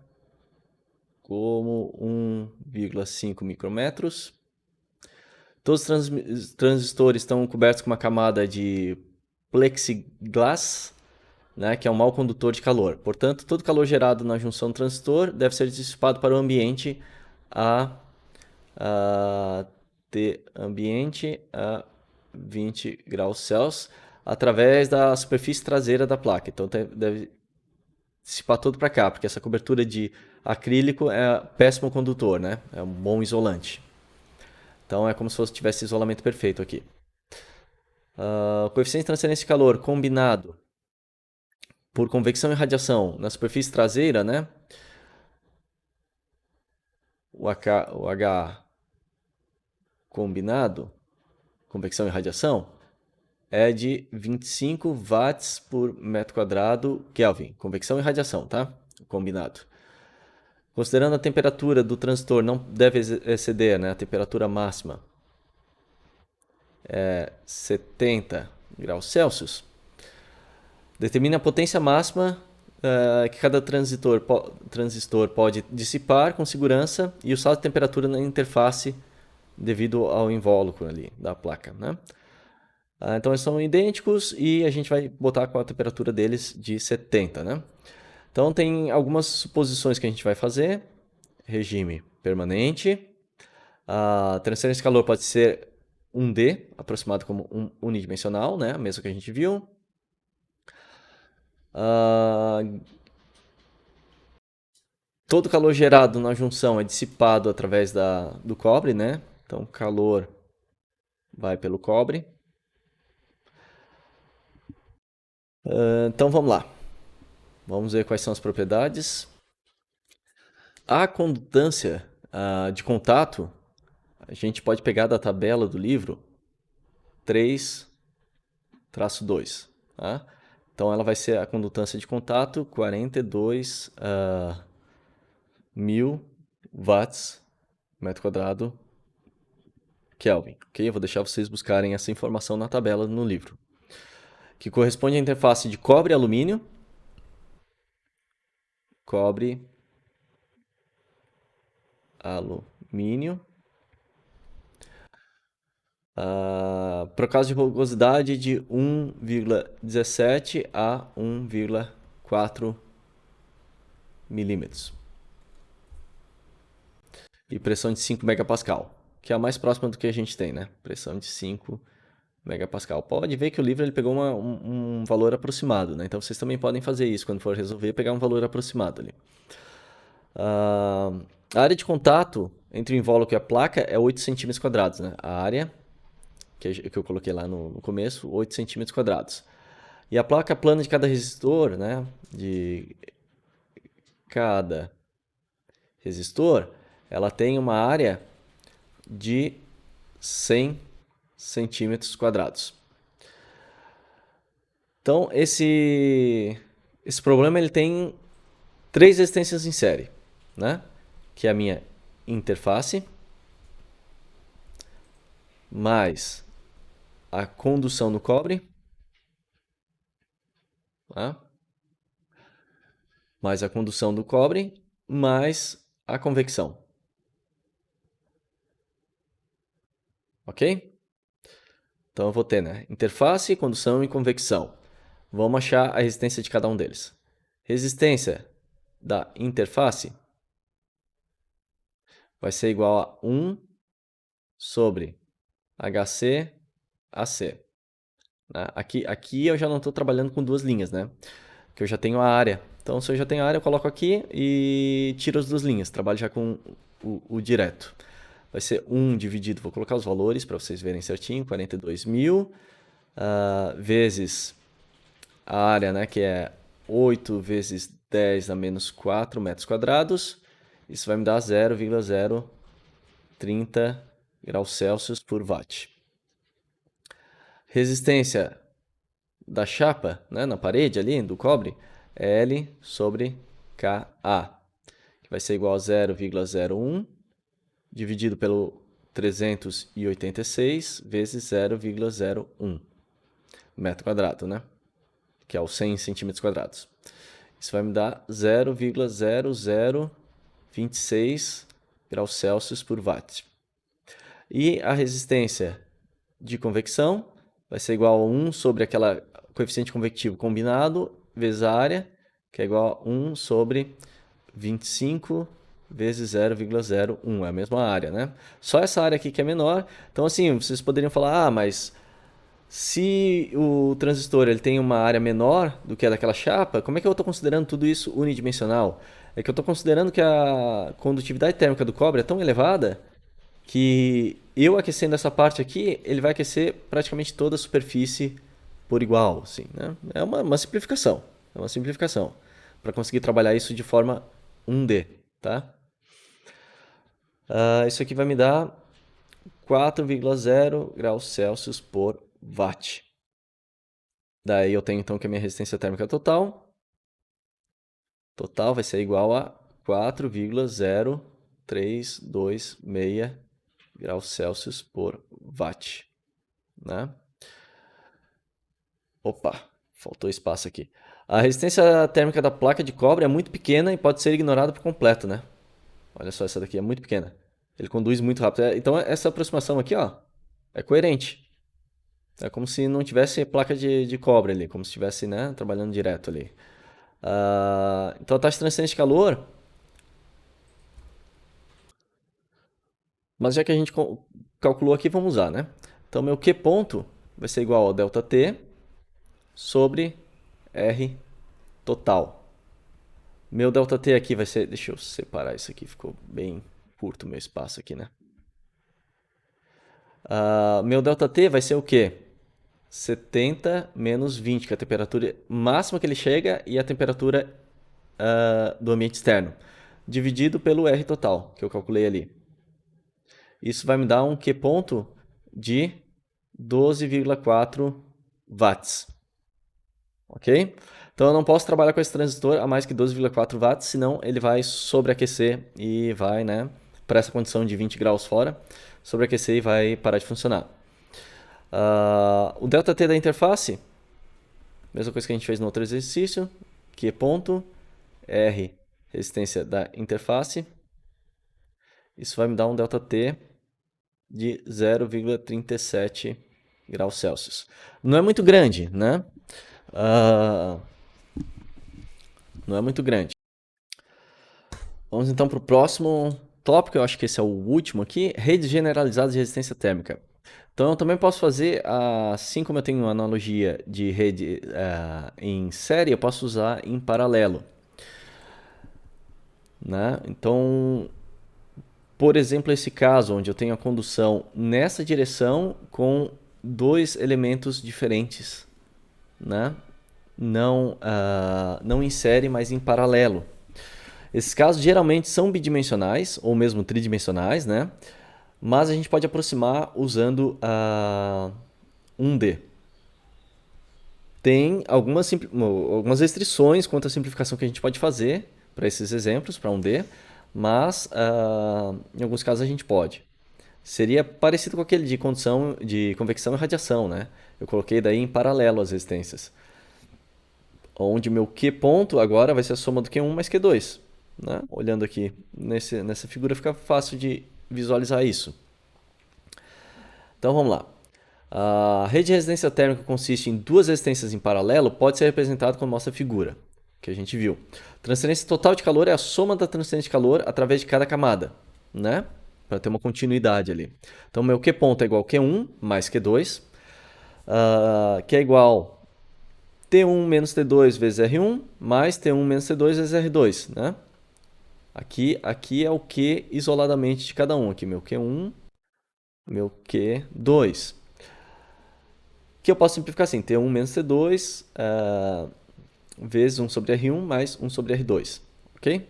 como 1,5 micrômetros. Todos os transistores estão cobertos com uma camada de plexiglass, né, que é um mau condutor de calor. Portanto, todo calor gerado na junção do transistor deve ser dissipado para o ambiente a 20 graus Celsius através da superfície traseira da placa. Então deve dissipar todo para cá, porque essa cobertura de acrílico é péssimo condutor, né? É um bom isolante. Então é como se tivesse isolamento perfeito aqui. Coeficiente de transferência de calor combinado por convecção e radiação na superfície traseira, né? O H combinado, convecção e radiação, é de 25 watts por metro quadrado Kelvin. Convecção e radiação, tá? Combinado. Considerando a temperatura do transistor, não deve exceder, né, a temperatura máxima é 70 graus Celsius. Determine a potência máxima que cada transistor pode dissipar com segurança e o salto de temperatura na interface devido ao invólucro ali da placa, né? Então eles são idênticos e a gente vai botar com a temperatura deles de 70, né? Então tem algumas suposições que a gente vai fazer. Regime permanente. A transferência de calor pode ser 1D, aproximado como unidimensional, né? A mesma que a gente viu. Todo calor gerado na junção é dissipado através do cobre, né? Então, calor vai pelo cobre. Então, vamos lá. Vamos ver quais são as propriedades. A condutância de contato, a gente pode pegar da tabela do livro 3-2, tá? Então ela vai ser a condutância de contato 42 mil watts metro quadrado Kelvin, ok? Eu vou deixar vocês buscarem essa informação na tabela no livro, que corresponde à interface de cobre e alumínio, cobre, alumínio, por causa de rugosidade de 1,17 a 1,4 milímetros. E pressão de 5 megapascal, que é a mais próxima do que a gente tem, né? Pressão de 5 megapascal. Pode ver que o livro ele pegou um valor aproximado, né? Então vocês também podem fazer isso quando for resolver, pegar um valor aproximado ali. A área de contato entre o invólucro e a placa é 8 centímetros quadrados, né? A área que eu coloquei lá no começo, 8 centímetros quadrados. E a placa plana de cada resistor, né? De cada resistor, ela tem uma área de 100 centímetros quadrados. Então, esse problema ele tem 3 resistências em série, né? Que é a minha interface, mais a condução do cobre, tá? Mais a condução do cobre, mais a convecção. Ok? Então eu vou ter, né? Interface, condução e convecção. Vamos achar a resistência de cada um deles. Resistência da interface vai ser igual a 1 sobre HC AC. Aqui eu já não estou trabalhando com duas linhas, né? Que eu já tenho a área. Então, se eu já tenho a área, eu coloco aqui e tiro as duas linhas. Trabalho já com o direto. Vai ser 1 dividido, vou colocar os valores para vocês verem certinho, 42 mil, vezes a área, né, que é 8 vezes 10 a menos 4 metros quadrados. Isso vai me dar 0,030 graus Celsius por watt. Resistência da chapa, né, na parede ali, do cobre, é L sobre Ka, que vai ser igual a 0,01 dividido pelo 386 vezes 0,01 metro quadrado, né? Que é os 100 centímetros quadrados. Isso vai me dar 0,0026 graus Celsius por watt. E a resistência de convecção vai ser igual a 1 sobre aquela coeficiente convectivo combinado vezes a área, que é igual a 1 sobre 25 vezes 0,01, é a mesma área, né? Só essa área aqui que é menor. Então, assim, vocês poderiam falar, mas se o transistor ele tem uma área menor do que a daquela chapa, como é que eu estou considerando tudo isso unidimensional? É que eu estou considerando que a condutividade térmica do cobre é tão elevada que eu aquecendo essa parte aqui, ele vai aquecer praticamente toda a superfície por igual, assim, né? É uma simplificação, para conseguir trabalhar isso de forma 1D, tá? Isso aqui vai me dar 4,0 graus Celsius por watt. Daí eu tenho então que a minha resistência térmica total vai ser igual a 4,0326 graus Celsius por watt, né? Opa, faltou espaço aqui. A resistência térmica da placa de cobre é muito pequena e pode ser ignorada por completo, né? Olha só, essa daqui é muito pequena. Ele conduz muito rápido. Então essa aproximação aqui, ó, é coerente. É como se não tivesse placa de cobre ali, como se estivesse, né, trabalhando direto ali. Então a taxa de transferência de calor, mas já que a gente calculou aqui, vamos usar, né? Então meu Q ponto vai ser igual a ΔT sobre R total. Meu ΔT aqui vai ser, deixa eu separar isso aqui, ficou bem curto o meu espaço aqui, né? Meu ΔT vai ser o quê? 70 menos 20, que é a temperatura máxima que ele chega e a temperatura do ambiente externo. dividido pelo R total, que eu calculei ali. Isso vai me dar um Q ponto de 12,4 watts. Ok? Então eu não posso trabalhar com esse transistor a mais que 12,4 watts, senão ele vai sobreaquecer e vai, né, para essa condição de 20 graus fora, sobreaquecer e vai parar de funcionar. O ΔT da interface, mesma coisa que a gente fez no outro exercício, Q ponto, R, resistência da interface. Isso vai me dar um ΔT de 0,37 graus Celsius. Não é muito grande, né? Não é muito grande. Vamos então para o próximo tópico, eu acho que esse é o último aqui, redes generalizadas de resistência térmica. Então eu também posso fazer, assim como eu tenho uma analogia de rede em série, eu posso usar em paralelo. Né? Então, por exemplo, esse caso onde eu tenho a condução nessa direção com dois elementos diferentes, né? Não em série, mas em paralelo. Esses casos geralmente são bidimensionais ou mesmo tridimensionais, né? Mas a gente pode aproximar usando 1D. Tem algumas restrições quanto à simplificação que a gente pode fazer para esses exemplos, para 1D, mas em alguns casos a gente pode. Seria parecido com aquele de condução de convecção e radiação, né? Eu coloquei daí em paralelo as resistências. Onde meu Q ponto agora vai ser a soma do Q1 mais Q2. Né? Olhando aqui nessa figura fica fácil de visualizar isso. Então vamos lá. A rede de resistência térmica consiste em duas resistências em paralelo, pode ser representado como nossa figura, que a gente viu. Transferência total de calor é a soma da transferência de calor através de cada camada, né? Para ter uma continuidade ali. Então, meu Q ponto é igual a Q1 mais Q2, que é igual T1 menos T2 vezes R1 mais T1 menos T2 vezes R2, né? Aqui é o Q isoladamente de cada um. Aqui meu Q1, meu Q2. Que eu posso simplificar assim, T1 menos T2 vezes 1 sobre R1 mais 1 sobre R2. Ok?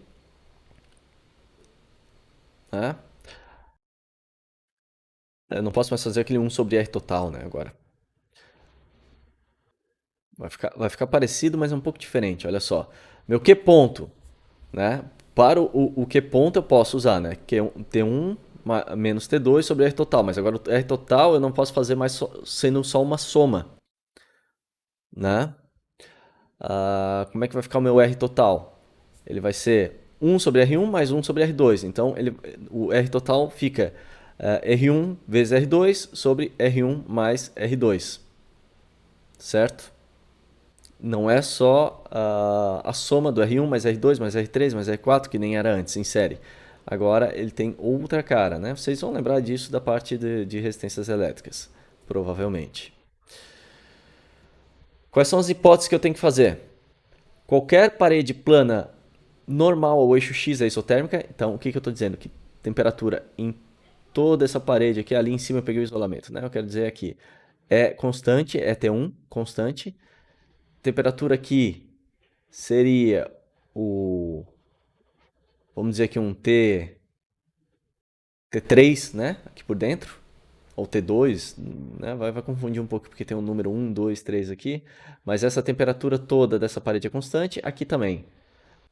Eu não posso mais fazer aquele 1 sobre R total, né, agora. Vai ficar parecido, mas é um pouco diferente, olha só. Meu Q ponto, né? Para o Q ponto eu posso usar, né? T1 menos T2 sobre R total, mas agora o R total eu não posso fazer mais sendo só uma soma, né? Como é que vai ficar o meu R total? Ele vai ser 1 sobre R1 mais 1 sobre R2. Então o R total fica R1 vezes R2 sobre R1 mais R2. Certo? Não é só a soma do R1 mais R2 mais R3 mais R4, que nem era antes, em série. Agora ele tem outra cara, né? Vocês vão lembrar disso da parte de resistências elétricas, provavelmente. Quais são as hipóteses que eu tenho que fazer? Qualquer parede plana normal ao eixo X é isotérmica. Então, o que eu estou dizendo? Que temperatura em toda essa parede aqui, ali em cima eu peguei o isolamento, né? Eu quero dizer aqui, é constante, é T1, constante. Temperatura aqui seria vamos dizer aqui um T3, né? Aqui por dentro. Ou T2, né? Vai confundir um pouco porque tem um número 1, 2, 3 aqui. Mas essa temperatura toda dessa parede é constante, aqui também.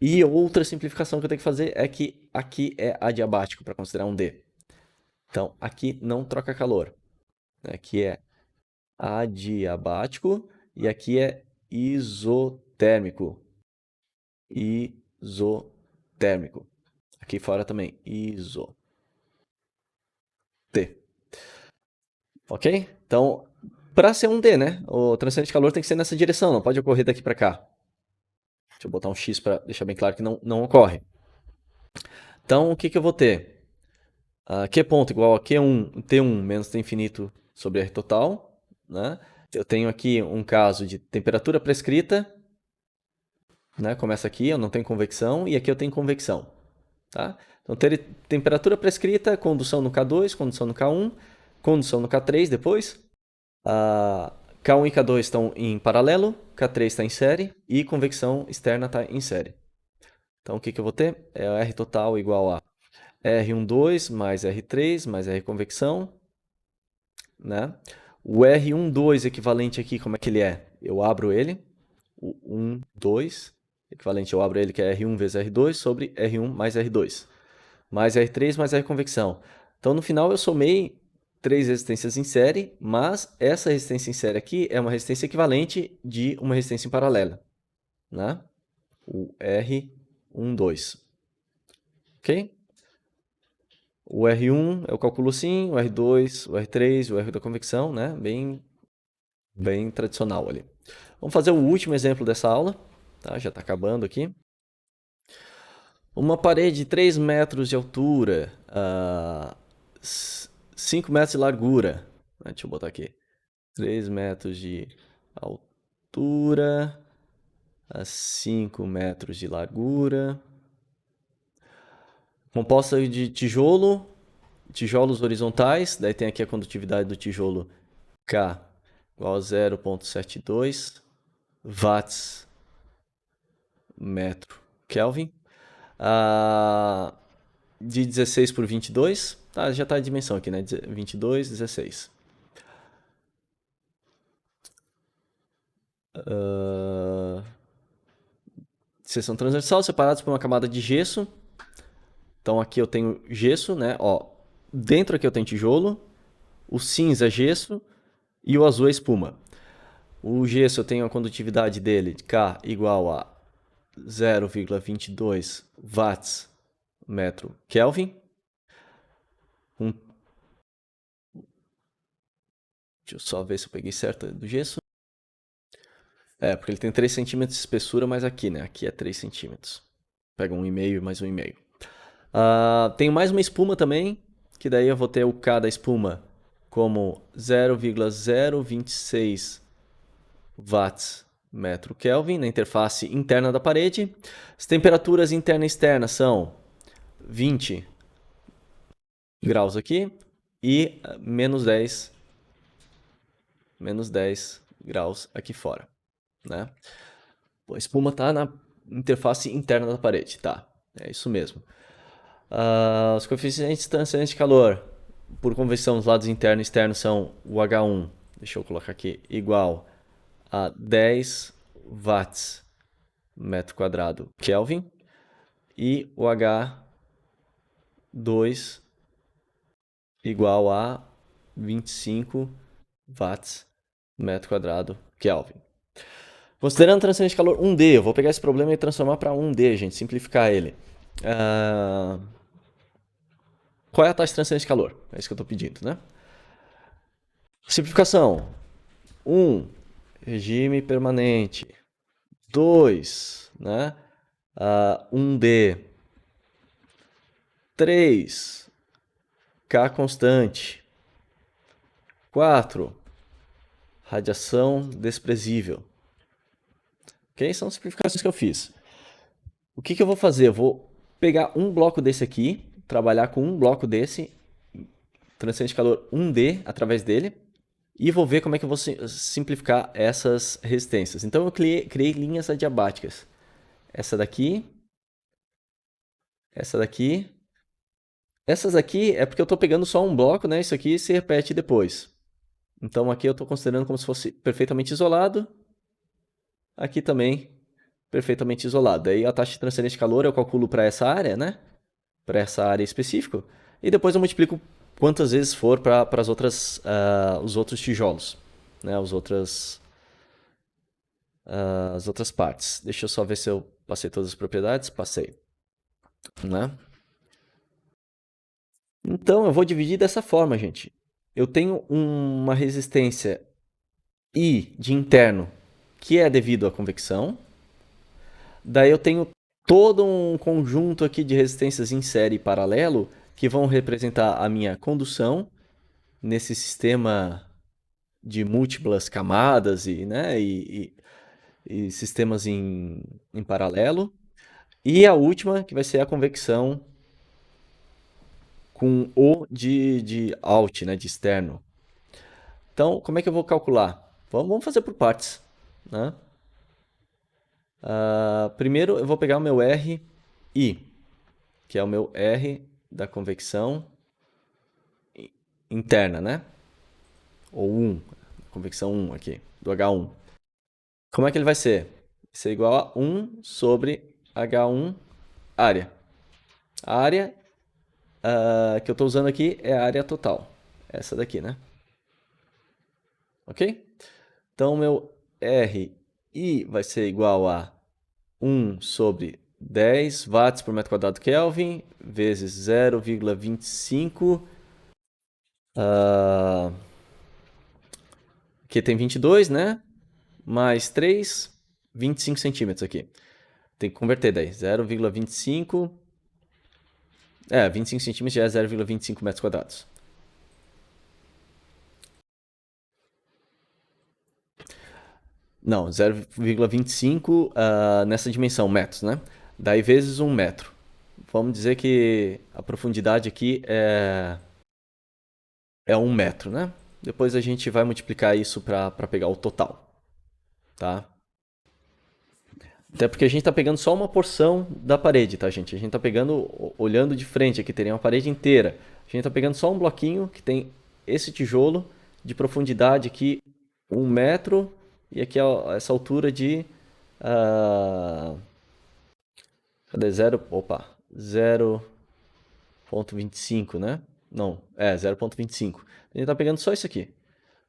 E outra simplificação que eu tenho que fazer é que aqui é adiabático para considerar um D. Então, aqui não troca calor. Aqui é adiabático e aqui é isotérmico. Isotérmico. Aqui fora também, iso. T. Ok? Então, para ser um D, né? O transferência de calor tem que ser nessa direção, não pode ocorrer daqui para cá. Deixa eu botar um X para deixar bem claro que não ocorre. Então, o que eu vou ter? Q ponto igual a Q1, T1 menos T infinito sobre R total. Né? Eu tenho aqui um caso de temperatura prescrita. Né? Começa aqui, eu não tenho convecção, e aqui eu tenho convecção. Tá? Então, temperatura prescrita, condução no K2, condução no K1, condução no K3 depois. K1 e K2 estão em paralelo, K3 está em série e convecção externa está em série. Então, o que eu vou ter? É o R total igual a R12 mais R3 mais R convecção, né? O R12 equivalente aqui, como é que ele é? Eu abro ele, o 1, 2, equivalente eu abro ele, que é R1 vezes R2 sobre R1 mais R2, mais R3 mais R convecção. Então, no final, eu somei 3 resistências em série, mas essa resistência em série aqui é uma resistência equivalente de uma resistência em paralela, né? O R12. Ok? O R1 eu calculo assim, o R2, o R3, o R da convecção, né? Bem tradicional ali. Vamos fazer o último exemplo dessa aula, tá? Já está acabando aqui. Uma parede de 3 metros de altura, 5 metros de largura. Deixa eu botar aqui. 3 metros de altura, a 5 metros de largura. Composta de tijolos horizontais, daí tem aqui a condutividade do tijolo K igual a 0,72 watts metro Kelvin. De 16 por 22, tá, já está a dimensão aqui, né? 22, 16. Seção transversal separados por uma camada de gesso. Então aqui eu tenho gesso, né? Ó, dentro aqui eu tenho tijolo, o cinza é gesso e o azul é espuma. O gesso eu tenho a condutividade dele de K igual a 0,22 watts metro Kelvin. Deixa eu só ver se eu peguei certo do gesso. Porque ele tem 3 centímetros de espessura, mas aqui, né? Aqui é 3 centímetros. Pega 1,5 mais 1,5. Tenho mais uma espuma também, que daí eu vou ter o K da espuma como 0,026 watts metro Kelvin na interface interna da parede. As temperaturas interna e externa são 20 graus aqui e menos 10 graus aqui fora, né? A espuma está na interface interna da parede, tá? É isso mesmo. Os coeficientes transferentes de calor, por convenção, os lados interno e externo são o H1, deixa eu colocar aqui, igual a 10 watts metro quadrado Kelvin, e o H2 igual a 25 watts metro quadrado Kelvin. Considerando transferência de calor 1D, eu vou pegar esse problema e transformar para 1D, gente, simplificar ele. Qual é a taxa de transferência de calor? É isso que eu estou pedindo, né? Simplificação. 1, regime permanente. 2, né? 1D. 3, K constante. 4, radiação desprezível. Ok? São as simplificações que eu fiz. O que eu vou fazer? Eu vou pegar um bloco desse aqui, trabalhar com um bloco desse, transferência de calor 1D através dele, e vou ver como é que eu vou simplificar essas resistências. Então eu criei linhas adiabáticas. Essa daqui, essa daqui. Essas aqui é porque eu estou pegando só um bloco, né? Isso aqui se repete depois. Então aqui eu estou considerando como se fosse perfeitamente isolado. Aqui também perfeitamente isolado. Aí a taxa de transferência de calor eu calculo para essa área, né? Para essa área específica. E depois eu multiplico quantas vezes for para os outros tijolos, né? As outras partes. Deixa eu só ver se eu passei todas as propriedades. Passei, né? Então eu vou dividir dessa forma, gente. Eu tenho uma resistência I de interno, que é devido à convecção. Daí eu tenho todo um conjunto aqui de resistências em série paralelo que vão representar a minha condução nesse sistema de múltiplas camadas né, e sistemas em paralelo. E a última, que vai ser a convecção com O de out, né, de externo. Então, como é que eu vou calcular? Vamos fazer por partes, né? Primeiro, eu vou pegar o meu R I, que é o meu R da convecção interna, né? Ou 1, convecção 1 aqui, do H1. Como é que ele vai ser? Vai ser igual a 1 sobre H1 área. A área que eu estou usando aqui é a área total. Essa daqui, né? Ok? Então, meu RI vai ser igual a 1 sobre 10 watts por metro quadrado Kelvin, vezes 0,25, que tem 22, né? Mais 3, 25 centímetros aqui. Tem que converter daí. 0,25. 25 centímetros já é 0,25 metros quadrados. Não, 0,25 nessa dimensão, metros, né? Daí vezes 1 metro. Vamos dizer que a profundidade aqui é 1 metro, né? Depois a gente vai multiplicar isso para pegar o total, tá? Até porque a gente está pegando só uma porção da parede, tá, gente? A gente está pegando, olhando de frente aqui, teria uma parede inteira. A gente está pegando só um bloquinho que tem esse tijolo de profundidade aqui 1 metro e aqui essa altura de... cadê? 0,25, né? Não, 0,25. A gente está pegando só isso aqui.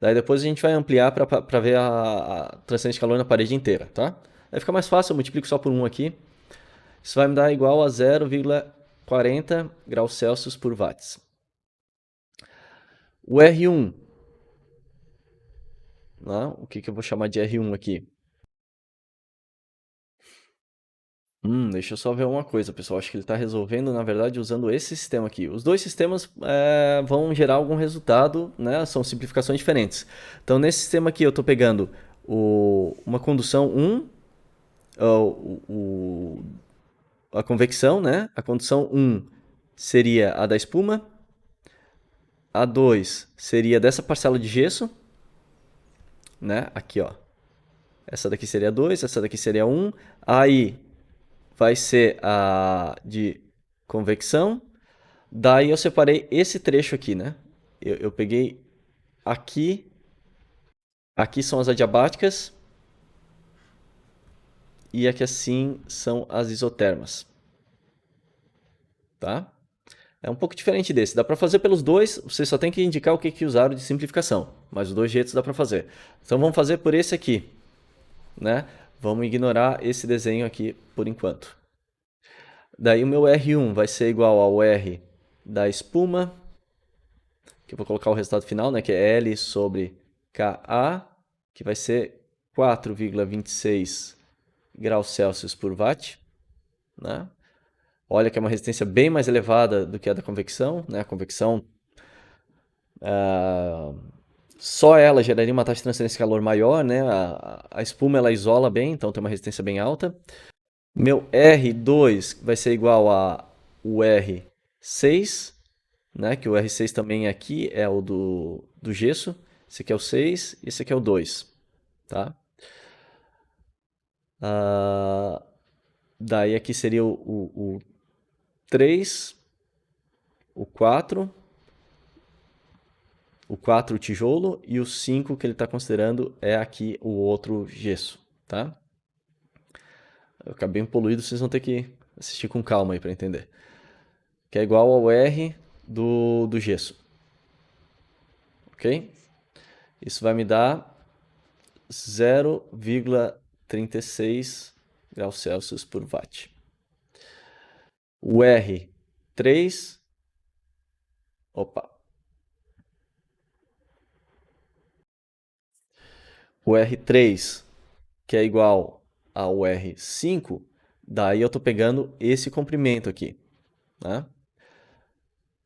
Daí depois a gente vai ampliar para ver a transferência de calor na parede inteira, tá? Aí fica mais fácil, eu multiplico só por 1 aqui. Isso vai me dar igual a 0,40 graus Celsius por watts. O R1, né? O que eu vou chamar de R1 aqui? Deixa eu só ver uma coisa, pessoal. Acho que ele está resolvendo, na verdade, usando esse sistema aqui. Os dois sistemas vão gerar algum resultado, né? São simplificações diferentes. Então, nesse sistema aqui, eu estou pegando uma condução 1, a convecção, né? A condução 1 seria a da espuma, a 2 seria dessa parcela de gesso, né? Aqui, ó. Essa daqui seria 2, essa daqui seria 1. Aí vai ser a de convecção. Daí eu separei esse trecho aqui, né? Eu peguei aqui. Aqui são as adiabáticas. E aqui assim são as isotermas. Tá? É um pouco diferente desse. Dá para fazer pelos dois, você só tem que indicar o que usaram de simplificação. Mas os dois jeitos dá para fazer. Então vamos fazer por esse aqui, né? Vamos ignorar esse desenho aqui por enquanto. Daí o meu R1 vai ser igual ao R da espuma, que eu vou colocar o resultado final, né, que é L sobre Ka, que vai ser 4,26 graus Celsius por watt, né? Olha que é uma resistência bem mais elevada do que a da convecção, né? A convecção, só ela geraria uma taxa de transferência de calor maior, né? A espuma ela isola bem, então tem uma resistência bem alta. Meu R2 vai ser igual a o R6, né? Que o R6 também aqui é o do gesso. Esse aqui é o 6 e esse aqui é o 2, tá? Daí aqui seria o 3, o 4, o 4 o tijolo e o 5 que ele está considerando é aqui o outro gesso, tá? Eu acabei bem poluído, vocês vão ter que assistir com calma aí para entender. Que é igual ao R do gesso. Ok? Isso vai me dar 0,36 graus Celsius por watt. O R3, opa, o R3, que é igual ao R5, daí eu estou pegando esse comprimento aqui, né?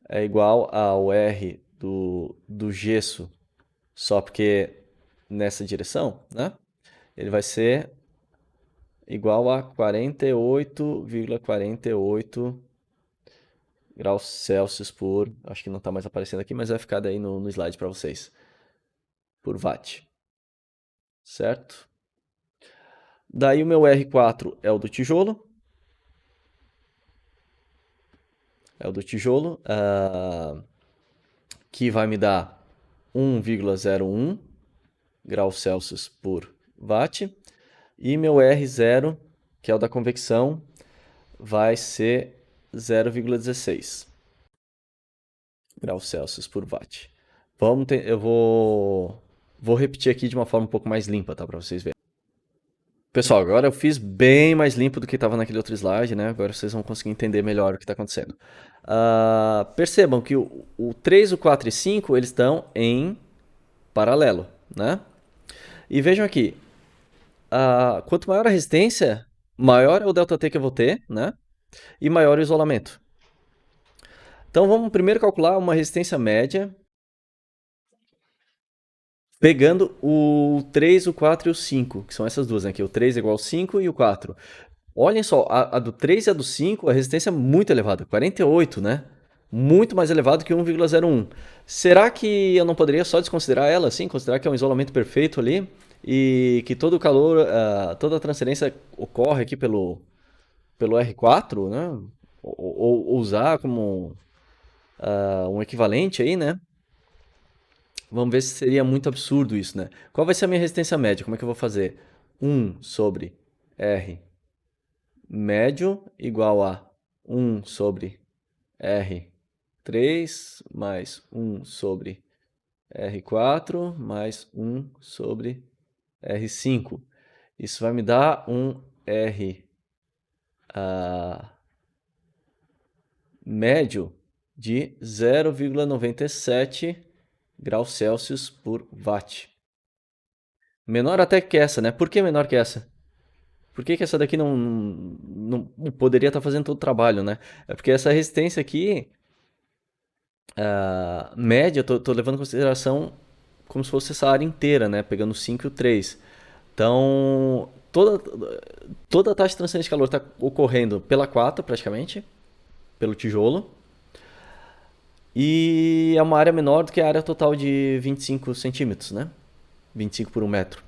É igual ao R do gesso, só porque nessa direção, né? Ele vai ser igual a 48,48 graus Celsius por... Acho que não está mais aparecendo aqui, mas vai ficar daí no slide para vocês. Por watt. Certo? Daí o meu R4 é o do tijolo. é o do tijolo, que vai me dar 1,01 graus Celsius por watt. E meu R0, que é o da convecção, vai ser 0,16 graus Celsius por watt. Eu vou repetir aqui de uma forma um pouco mais limpa, tá? Para vocês verem. Pessoal, agora eu fiz bem mais limpo do que estava naquele outro slide, né? Agora vocês vão conseguir entender melhor o que está acontecendo. Percebam que o 3, o 4 e 5, eles estão em paralelo, né? E vejam aqui, quanto maior a resistência, maior é o ΔT que eu vou ter, né? E maior o isolamento. Então vamos primeiro calcular uma resistência média, pegando o 3, o 4 e o 5, que são essas duas, né? Aqui, o 3 é igual ao 5 e o 4. Olhem só, a do 3 e a do 5, a resistência é muito elevada, 48, né? Muito mais elevado que 1,01. Será que eu não poderia só desconsiderar ela, assim, considerar que é um isolamento perfeito ali e que todo o calor, toda a transferência ocorre aqui pelo R4, né? Ou usar como um equivalente aí, né? Vamos ver se seria muito absurdo isso, né? Qual vai ser a minha resistência média? Como é que eu vou fazer? 1 sobre R médio igual a 1 sobre R3 mais 1 sobre R4 mais 1 sobre R5. Isso vai me dar um R médio de 0,97 graus Celsius por watt. Menor até que essa, né? Por que menor que essa? Por que essa daqui não poderia estar fazendo todo o trabalho, né? É porque essa resistência aqui, média, eu tô levando em consideração como se fosse essa área inteira, né? Pegando o 5 e o 3. Então, toda a taxa de transferência de calor está ocorrendo pela 4, praticamente, pelo tijolo. E é uma área menor do que a área total de 25 centímetros, né? 25 por 1 metro.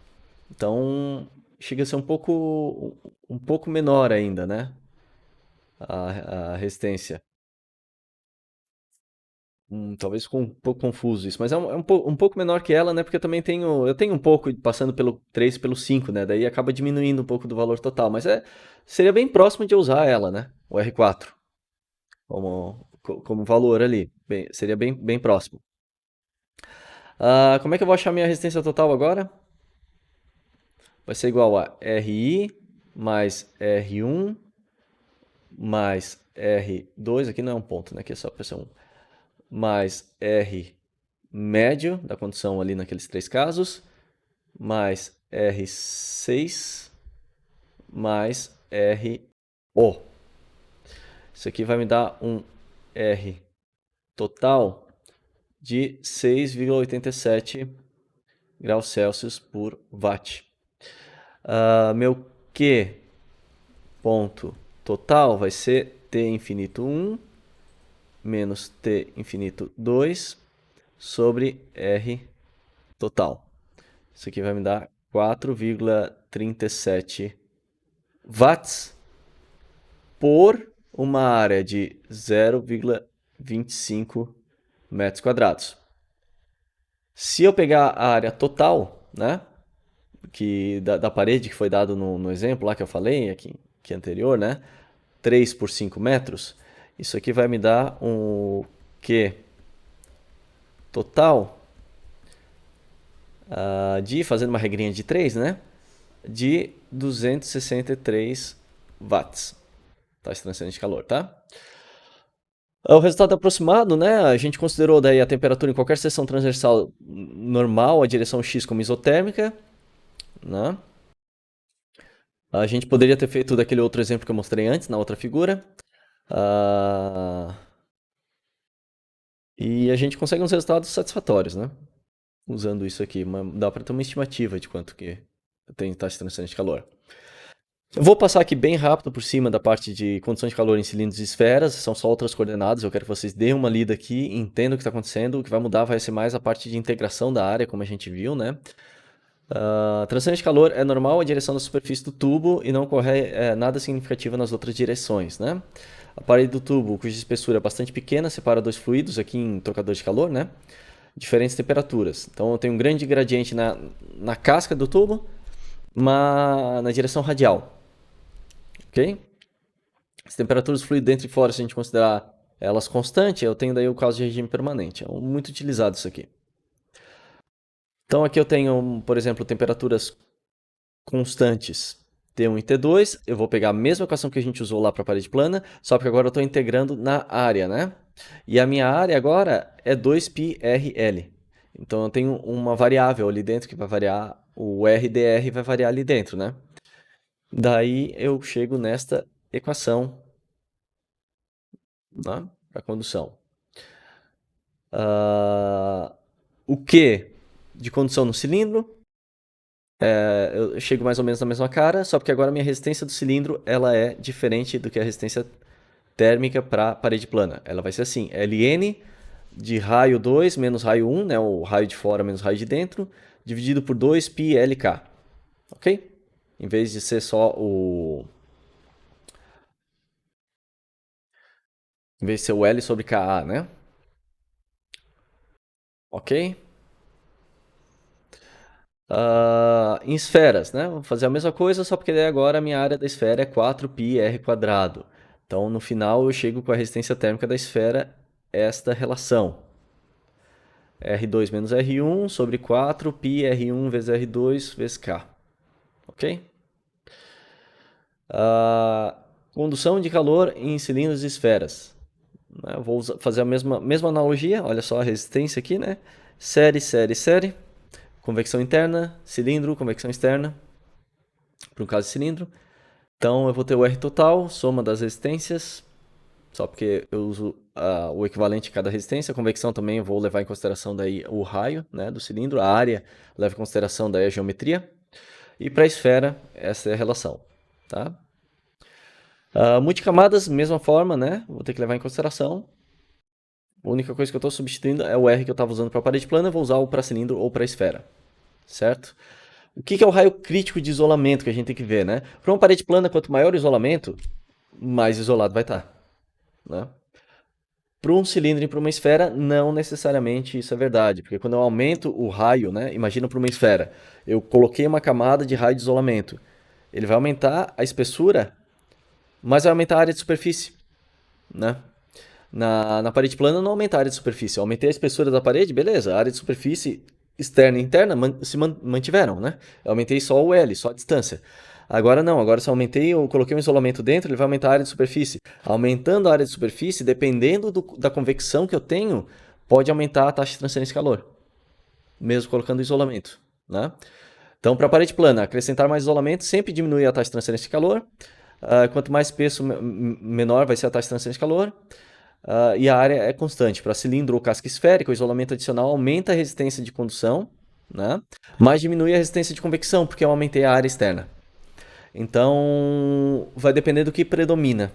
Então, chega a ser um pouco menor ainda, né? A resistência. Talvez ficou um pouco confuso isso, mas um pouco menor que ela, né? Porque eu tenho um pouco passando pelo 3 e pelo 5, né? Daí acaba diminuindo um pouco do valor total, mas seria bem próximo de eu usar ela, né? O R4 como valor ali, seria bem próximo. Como é que eu vou achar minha resistência total agora? Vai ser igual a RI mais R1 mais R2, aqui não é um ponto, né? Aqui é só para ser um, mais R médio da condição ali naqueles três casos, mais R6 mais RO. Isso aqui vai me dar um R total de 6,87 graus Celsius por watt. Meu Q ponto total vai ser T infinito 1 menos T infinito 2 sobre R total. Isso aqui vai me dar 4,37 watts por uma área de 0,25 metros quadrados. Se eu pegar a área total, né, da parede que foi dado no exemplo lá que eu falei, aqui anterior, né, 3 por 5 metros, isso aqui vai me dar um Q total fazendo uma regrinha de 3, né, de 263 watts. Tá, esse transferência de calor, tá? O resultado aproximado, né? A gente considerou daí a temperatura em qualquer seção transversal normal, a direção x como isotérmica, né? A gente poderia ter feito daquele outro exemplo que eu mostrei antes, na outra figura. E a gente consegue uns resultados satisfatórios, né? Usando isso aqui. Dá para ter uma estimativa de quanto que tem taxa de transferência de calor. Eu vou passar aqui bem rápido por cima da parte de condição de calor em cilindros e esferas, são só outras coordenadas, eu quero que vocês deem uma lida aqui, entendam o que está acontecendo, o que vai mudar vai ser mais a parte de integração da área, como a gente viu, né? A transferência de calor é normal a direção da superfície do tubo e não ocorre nada significativo nas outras direções, né? A parede do tubo, cuja espessura é bastante pequena, separa dois fluidos aqui em trocador de calor, né? Diferentes temperaturas. Então eu tenho um grande gradiente na casca do tubo, na direção radial, ok? As temperaturas do fluido dentro e fora, se a gente considerar elas constantes, eu tenho daí o caso de regime permanente. É muito utilizado isso aqui. Então aqui eu tenho, por exemplo, temperaturas constantes T1 e T2. Eu vou pegar a mesma equação que a gente usou lá para a parede plana, só que agora eu estou integrando na área, né? E a minha área agora é 2πrl. Então eu tenho uma variável ali dentro que vai variar, o RdR vai variar ali dentro, né? Daí eu chego nesta equação, né, para condução. O Q de condução no cilindro, eu chego mais ou menos na mesma cara, só porque agora a minha resistência do cilindro ela é diferente do que a resistência térmica para a parede plana. Ela vai ser assim, Ln de raio 2 menos raio 1, né, o raio de fora menos raio de dentro, dividido por 2πLK, ok? Em vez de ser só o... Em vez de ser o L sobre Ka, né? Ok? Em esferas, né? Vou fazer a mesma coisa, só porque agora a minha área da esfera é 4πr². Então, no final, eu chego com a resistência térmica da esfera, esta relação. R2 menos R1 sobre 4πr1 vezes R2 vezes K. Ok? Condução de calor em cilindros e esferas. Eu vou fazer a mesma analogia, olha só a resistência aqui, né? Série. Convecção interna, cilindro, convecção externa, para um caso de cilindro. Então eu vou ter o R total, soma das resistências, só porque eu uso o equivalente a cada resistência. A convecção também eu vou levar em consideração daí o raio, né, do cilindro, a área leva em consideração daí a geometria. E para a esfera, essa é a relação. Tá? Multicamadas, mesma forma, né? Vou ter que levar em consideração. A única coisa que eu estou substituindo é o R que eu estava usando para a parede plana, eu vou usar o para cilindro ou para esfera. Certo? O que é o raio crítico de isolamento que a gente tem que ver, né? Para uma parede plana, quanto maior o isolamento, mais isolado vai estar. Né? Para um cilindro e para uma esfera, não necessariamente isso é verdade, porque quando eu aumento o raio, né? Imagina para uma esfera, eu coloquei uma camada de raio de isolamento, ele vai aumentar a espessura, mas vai aumentar a área de superfície, né? Na parede plana não aumenta a área de superfície, eu aumentei a espessura da parede, beleza, a área de superfície externa e interna se mantiveram, né? Eu aumentei só o L, só a distância. Agora não, agora se eu aumentei, eu coloquei um isolamento dentro, ele vai aumentar a área de superfície. Aumentando a área de superfície, dependendo da convecção que eu tenho, pode aumentar a taxa de transferência de calor, mesmo colocando isolamento, né? Então, para a parede plana, acrescentar mais isolamento sempre diminui a taxa de transferência de calor. Quanto mais espesso, menor vai ser a taxa de transferência de calor. E a área é constante. Para cilindro ou casca esférica, o isolamento adicional aumenta a resistência de condução, né? Mas diminui a resistência de convecção, porque eu aumentei a área externa. Então, vai depender do que predomina.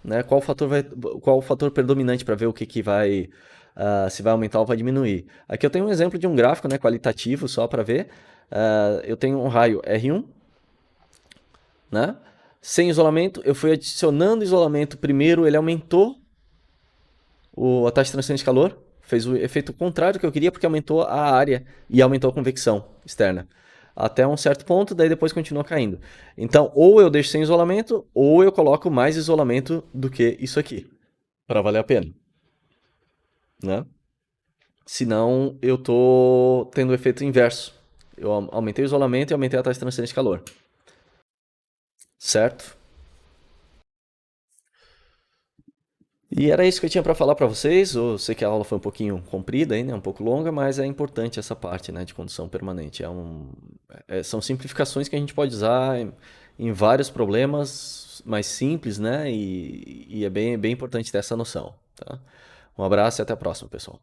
Né? Qual o fator predominante para ver o que vai, se vai aumentar ou vai diminuir. Aqui eu tenho um exemplo de um gráfico, né, qualitativo, só para ver. Eu tenho um raio R1, né? Sem isolamento, eu fui adicionando isolamento primeiro, ele aumentou a taxa de transferência de calor, fez o efeito contrário do que eu queria, porque aumentou a área e aumentou a convecção externa. Até um certo ponto, daí depois continua caindo. Então, ou eu deixo sem isolamento, ou eu coloco mais isolamento do que isso aqui, para valer a pena. Né? Senão, eu tô tendo o efeito inverso. Eu aumentei o isolamento e aumentei a taxa de transferência de calor. Certo? E era isso que eu tinha para falar para vocês. Eu sei que a aula foi um pouquinho comprida, aí, né? Um pouco longa, mas é importante essa parte, né, de condução permanente. São simplificações que a gente pode usar em vários problemas mais simples, né? E é bem importante ter essa noção. Tá? Um abraço e até a próxima, pessoal.